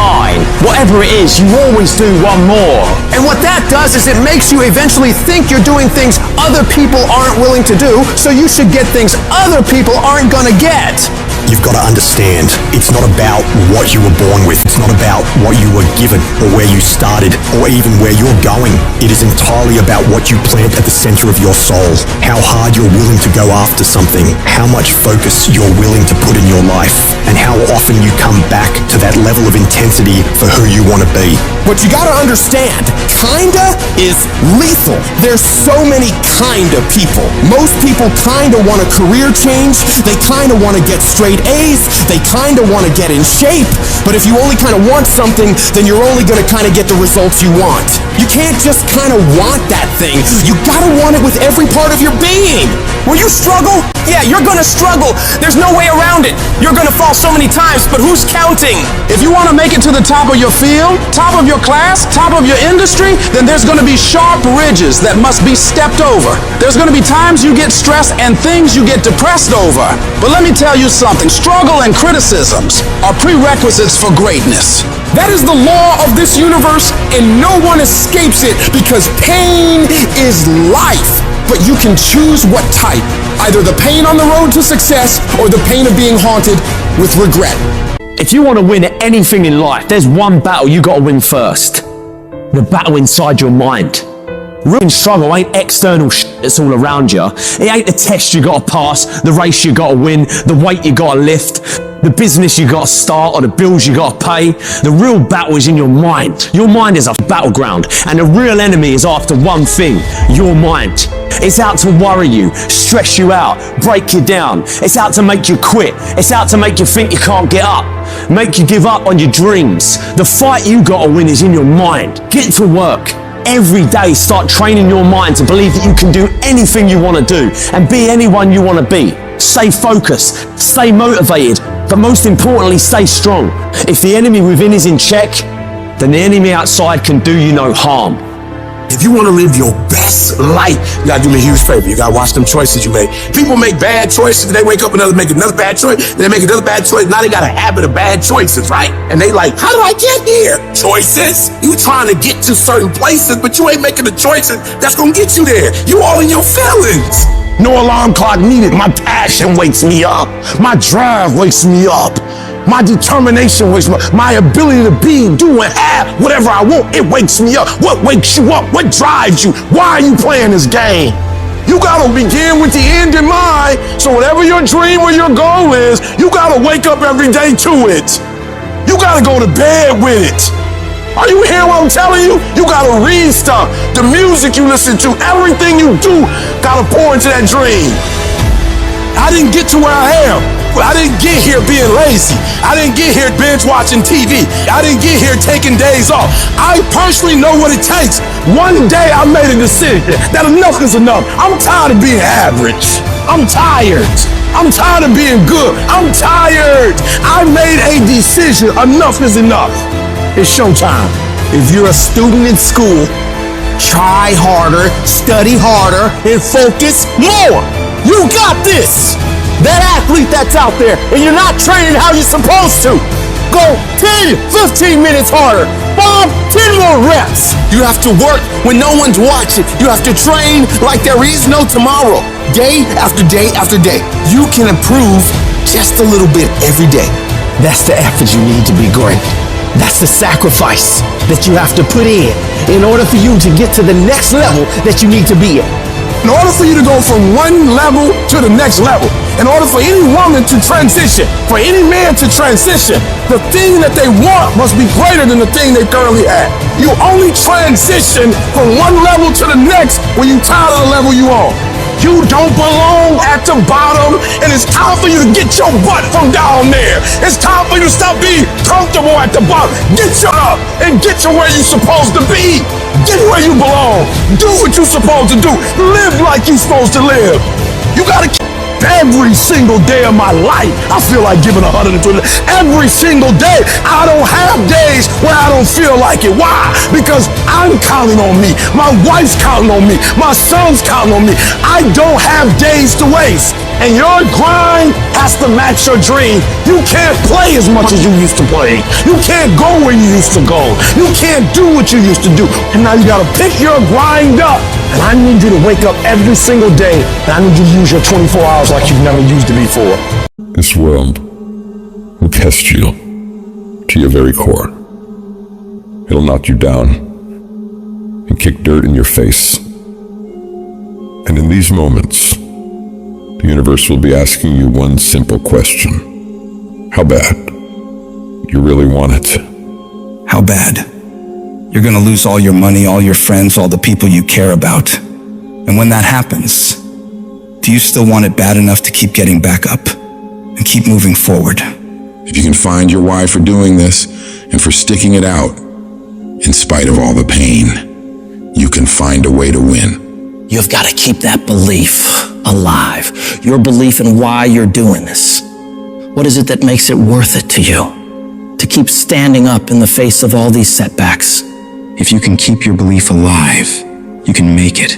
Speaker 12: Whatever it is, you always do one more.
Speaker 8: And what that does is it makes you eventually think you're doing things other people aren't willing to do, so you should get things other people aren't gonna get.
Speaker 19: You've got to understand, it's not about what you were born with. It's not about what you were given or where you started or even where you're going. It is entirely about what you plant at the center of your soul, how hard you're willing to go after something, how much focus you're willing to put in your life, and how often you come back to that level of intensity for who you want to be.
Speaker 24: What you gotta understand, kinda is lethal. There's so many kinda people. Most people kinda want a career change, they kinda want to get straight A's, they kinda want to get in shape, but if you only kinda want something, then you're only gonna kinda get the results you want. You can't just kinda want that thing, you gotta want it with every part of your being. Will you struggle? Yeah, you're gonna struggle. There's no way around it. You're gonna fall so many times, but who's counting?
Speaker 10: If you want to make it to the top of your field, top of your class, top of your industry, then there's going to be sharp ridges that must be stepped over. There's going to be times you get stressed and things you get depressed over. But let me tell you something, struggle and criticisms are prerequisites for greatness.
Speaker 24: That is the law of this universe, and no one escapes it because pain is life. But you can choose what type, either the pain on the road to success or the pain of being haunted with regret.
Speaker 12: If you want to win at anything in life, there's one battle you got to win first. The battle inside your mind. Real struggle ain't external shit that's all around you. It ain't the test you got to pass, the race you got to win, the weight you got to lift, the business you got to start, or the bills you got to pay. The real battle is in your mind. Your mind is a battleground, and the real enemy is after one thing, your mind. It's out to worry you, stress you out, break you down. It's out to make you quit. It's out to make you think you can't get up, make you give up on your dreams. The fight you got to win is in your mind. Get to work. Every day start training your mind to believe that you can do anything you want to do and be anyone you want to be. Stay focused, stay motivated, but most importantly, stay strong. If the enemy within is in check, then the enemy outside can do you no harm.
Speaker 5: If you want to live your best life, you gotta do me a huge favor. You gotta watch them choices you make. People make bad choices, they wake up and make another bad choice, then they make another bad choice. Now they got a habit of bad choices, right? And they like, how did I get here? Choices. You trying to get to certain places, but you ain't making the choices that's gonna get you there. You all in your feelings. No alarm clock needed. My passion wakes me up. My drive wakes me up. My determination wakes me up. My ability to be, do, and have whatever I want, it wakes me up. What wakes you up? What drives you? Why are you playing this game? You gotta begin with the end in mind. So whatever your dream or your goal is, you gotta wake up every day to it. You gotta go to bed with it. Are you hearing what I'm telling you? You gotta read stuff. The music you listen to, everything you do, gotta pour into that dream. I didn't get to where I am. I didn't get here being lazy. I didn't get here binge watching TV. I didn't get here taking days off. I personally know what it takes. One day I made a decision that enough is enough. I'm tired of being average. I'm tired. I'm tired of being good. I'm tired. I made a decision. Enough is enough. It's showtime. If you're a student in school, try harder, study harder, and focus more. You got this. That athlete that's out there, and you're not training how you're supposed to. Go 10, 15 minutes harder. Bob, 10 more reps. You have to work when no one's watching. You have to train like there is no tomorrow. Day after day after day. You can improve just a little bit every day. That's the effort you need to be great. That's the sacrifice that you have to put in order for you to get to the next level that you need to be in. In order for you to go from one level to the next level, in order for any woman to transition, for any man to transition, the thing that they want must be greater than the thing they currently have. You only transition from one level to the next when you're tired of the level you on. You don't belong at the bottom, and it's time for you to get your butt from down there. It's time for you to stop being comfortable at the bottom. Get your up and get to where you're supposed to be. Get where you belong. Do what you're supposed to do. Live like you're supposed to live. You gotta keep every single day of my life. I feel like giving 120. Every single day. I don't have days where I don't feel like it. Why? Because I'm counting on me. My wife's counting on me. My son's counting on me. I don't have days to waste. And your grind has to match your dream. You can't play as much as you used to play. You can't go where you used to go. You can't do what you used to do. And now you gotta pick your grind up. And I need you to wake up every single day. And I need you to use your 24 hours like you've never used it before.
Speaker 2: This world will test you to your very core. It'll knock you down and kick dirt in your face. And in these moments, the universe will be asking you one simple question. How bad? You really want it?
Speaker 13: How bad? You're gonna lose all your money, all your friends, all the people you care about. And when that happens, do you still want it bad enough to keep getting back up and keep moving forward?
Speaker 5: If you can find your why for doing this and for sticking it out, in spite of all the pain, you can find a way to win.
Speaker 15: You've got to keep that belief alive. Your belief in why you're doing this. What is it that makes it worth it to you? To keep standing up in the face of all these setbacks.
Speaker 13: If you can keep your belief alive, you can make it.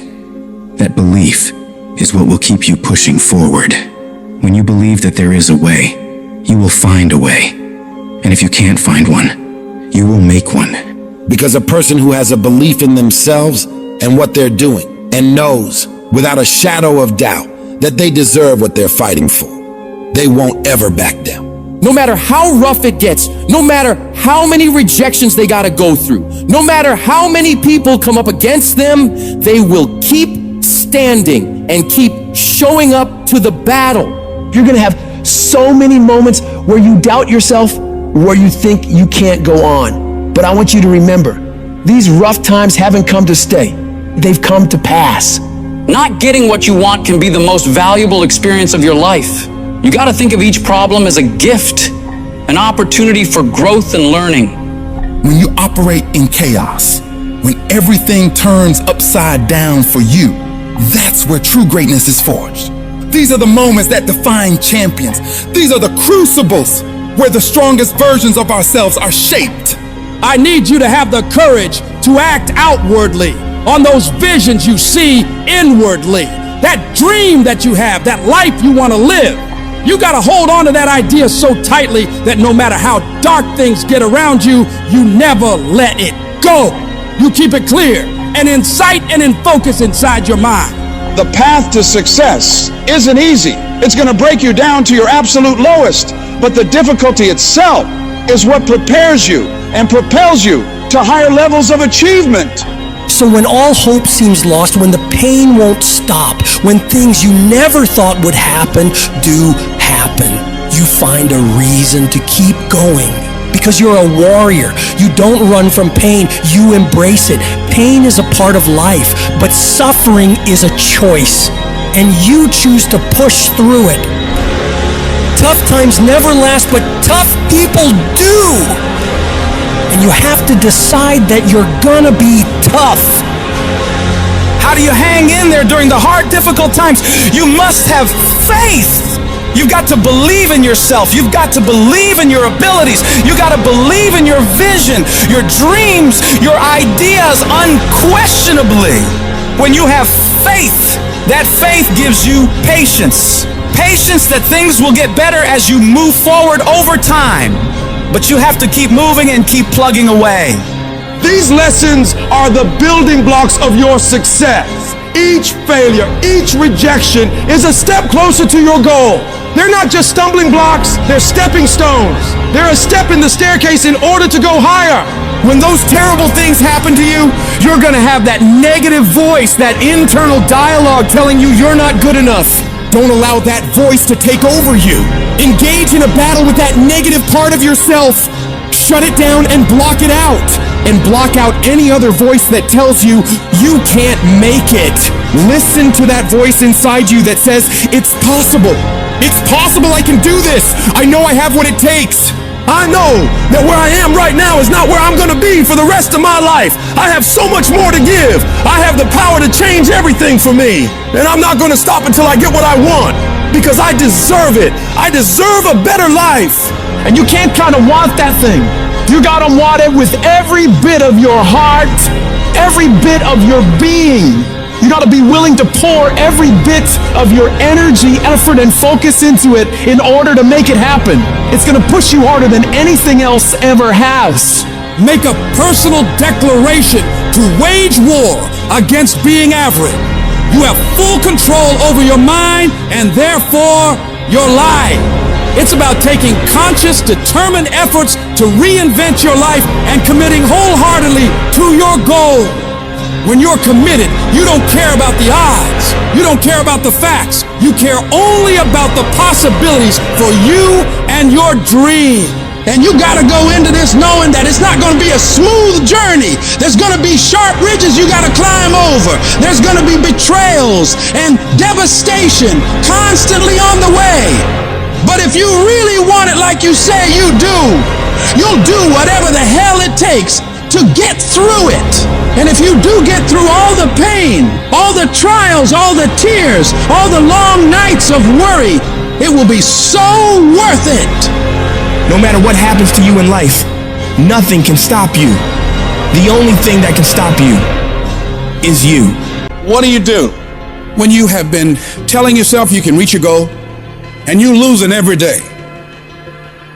Speaker 13: That belief is what will keep you pushing forward. When you believe that there is a way, you will find a way. And if you can't find one, you will make one.
Speaker 22: Because a person who has a belief in themselves and what they're doing and knows without a shadow of doubt that they deserve what they're fighting for, they won't ever back down.
Speaker 24: No matter how rough it gets, no matter how many rejections they gotta go through, no matter how many people come up against them, they will keep standing and keep showing up to the battle.
Speaker 11: You're gonna have so many moments where you doubt yourself, where you think you can't go on. But I want you to remember, these rough times haven't come to stay. They've come to pass.
Speaker 16: Not getting what you want can be the most valuable experience of your life. You got to think of each problem as a gift, an opportunity for growth and learning.
Speaker 9: When you operate in chaos, when everything turns upside down for you, that's where true greatness is forged. These are the moments that define champions. These are the crucibles where the strongest versions of ourselves are shaped.
Speaker 10: I need you to have the courage to act outwardly on those visions you see inwardly. That dream that you have, that life you want to live. You got to hold on to that idea so tightly that no matter how dark things get around you, you never let it go. You keep it clear and in sight and in focus inside your mind.
Speaker 1: The path to success isn't easy. It's going to break you down to your absolute lowest. But the difficulty itself is what prepares you and propels you to higher levels of achievement.
Speaker 15: So when all hope seems lost, when the pain won't stop, when things you never thought would happen do happen, you find a reason to keep going. Because you're a warrior. You don't run from pain, you embrace it. Pain is a part of life, but suffering is a choice, and you choose to push through it. Tough times never last, but tough people do. And you have to decide that you're gonna be tough.
Speaker 24: How do you hang in there during the hard, difficult times? You must have faith. You've got to believe in yourself. You've got to believe in your abilities. You got to believe in your vision, your dreams, your ideas unquestionably. When you have faith, that faith gives you patience. Patience that things will get better as you move forward over time. But you have to keep moving and keep plugging away.
Speaker 10: These lessons are the building blocks of your success. Each failure, each rejection is a step closer to your goal. They're not just stumbling blocks, they're stepping stones. They're a step in the staircase in order to go higher.
Speaker 24: When those terrible things happen to you, you're gonna have that negative voice, that internal dialogue telling you you're not good enough. Don't allow that voice to take over you. Engage in a battle with that negative part of yourself. Shut it down and block it out. And block out any other voice that tells you you can't make it. Listen to that voice inside you that says, it's possible. It's possible I can do this. I know I have what it takes.
Speaker 10: I know that where I am right now is not where I'm gonna be for the rest of my life. I have so much more to give. I have the power to change everything for me. And I'm not gonna stop until I get what I want. Because I deserve it. I deserve a better life.
Speaker 24: And you can't kind of want that thing. You gotta want it with every bit of your heart, every bit of your being. You gotta be willing to pour every bit of your energy, effort, and focus into it in order to make it happen. It's gonna push you harder than anything else ever has.
Speaker 10: Make a personal declaration to wage war against being average. You have full control over your mind and therefore your life. It's about taking conscious, determined efforts to reinvent your life and committing wholeheartedly to your goal. When you're committed, you don't care about the odds. You don't care about the facts. You care only about the possibilities for you and your dream. And you gotta go into this knowing that it's not gonna be a smooth journey. There's gonna be sharp ridges you gotta climb over. There's gonna be betrayals and devastation constantly on the way. But if you really want it like you say you do, you'll do whatever the hell it takes to get through it. And if you do get through all the pain, all the trials, all the tears, all the long nights of worry, it will be so worth it.
Speaker 24: No matter what happens to you in life, nothing can stop you. The only thing that can stop you is you.
Speaker 10: What do? When you have been telling yourself you can reach your goal and you're losing every day?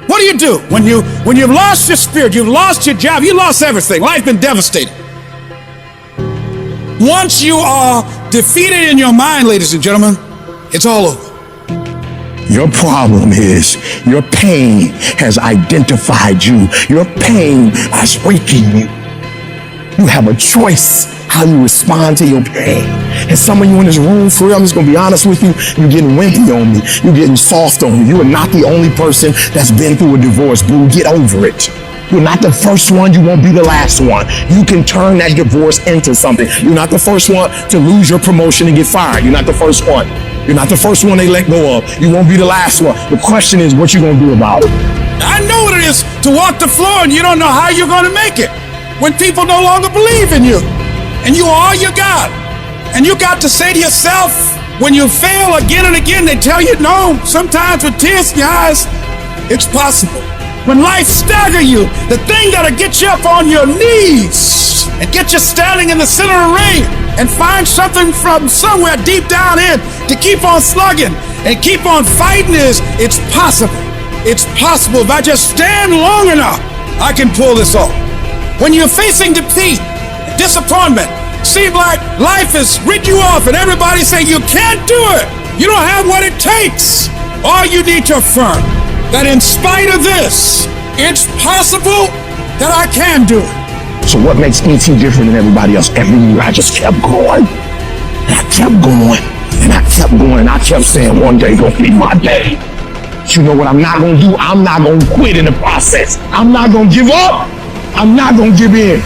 Speaker 10: What do? When you've lost your spirit, you've lost your job, you lost everything, life's been devastating. Once you are defeated in your mind, ladies and gentlemen, it's all over.
Speaker 5: Your problem is your pain has identified you. Your pain is waking you. You have a choice how you respond to your pain. And some of you in this room, for real, I'm just gonna be honest with you, you're getting wimpy on me. You're getting soft on me. You are not the only person that's been through a divorce, boo. Get over it. You're not the first one, you won't be the last one. You can turn that divorce into something. You're not the first one to lose your promotion and get fired. You're not the first one. You're not the first one they let go of. You won't be the last one. The question is, what you gonna do about it?
Speaker 10: I know what it is to walk the floor and you don't know how you're gonna make it. When people no longer believe in you and you are all you got. And you got to say to yourself, when you fail again and again, they tell you no, sometimes with tears in your eyes, it's possible. When life stagger you, the thing that'll get you up on your knees and get you standing in the center of the ring and find something from somewhere deep down in to keep on slugging and keep on fighting is, it's possible. It's possible. If I just stand long enough, I can pull this off. When you're facing defeat, disappointment, seem like life has written you off and everybody say you can't do it. You don't have what it takes. All you need to affirm that in spite of this, it's possible that I can do it.
Speaker 5: So what makes ET different than everybody else? Every year I just kept going. And I kept going. And I kept going. And I kept saying one day gonna be my day. But you know what I'm not gonna do? I'm not gonna quit in the process. I'm not gonna give up. I'm not gonna give in.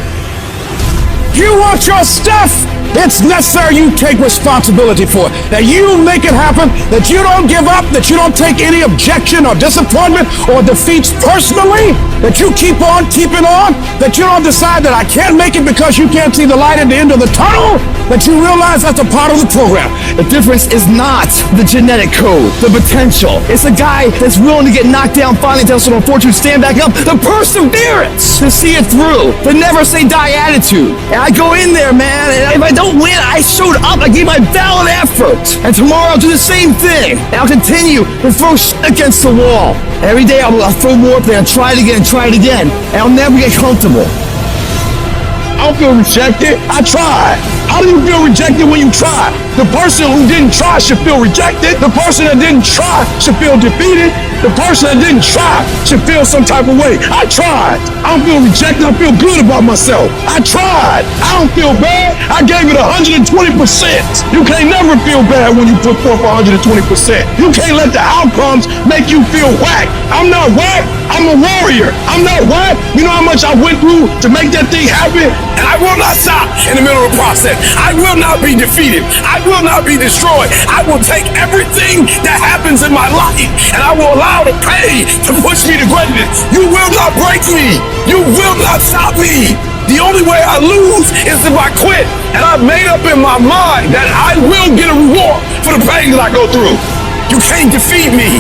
Speaker 10: You want your stuff? It's necessary you take responsibility for it. That you make it happen, that you don't give up, that you don't take any objection or disappointment or defeats personally, that you keep on keeping on, that you don't decide that I can't make it because you can't see the light at the end of the tunnel, that you realize that's a part of the program.
Speaker 24: The difference is not the genetic code, the potential. It's a guy that's willing to get knocked down, finally tell someone fortune, stand back up, the perseverance to see it through, the never say die attitude. And I go in there, man, and if I don't win, I showed up, I gave my valid effort. And tomorrow I'll do the same thing. And I'll continue to throw shit against the wall. Every day I'll throw more up there and try it again, and I'll never get comfortable.
Speaker 5: I don't feel rejected. I tried. How do you feel rejected when you try? The person who didn't try should feel rejected. The person that didn't try should feel defeated. The person that didn't try should feel some type of way. I tried. I don't feel rejected. I feel good about myself. I tried. I don't feel bad. I gave it 120%. You can't never feel bad when you put forth 120%. You can't let the outcomes make you feel whack. I'm not whack. I'm a warrior. I'm not whack. You know how much I went through to make that thing happen? And I will not stop in the middle of the process. I will not be defeated. I will not be destroyed. I will take everything that happens in my life and I will allow the pain to push me to greatness. You will not break me. You will not stop me. The only way I lose is if I quit. And I've made up in my mind that I will get a reward for the pain that I go through. You can't defeat me.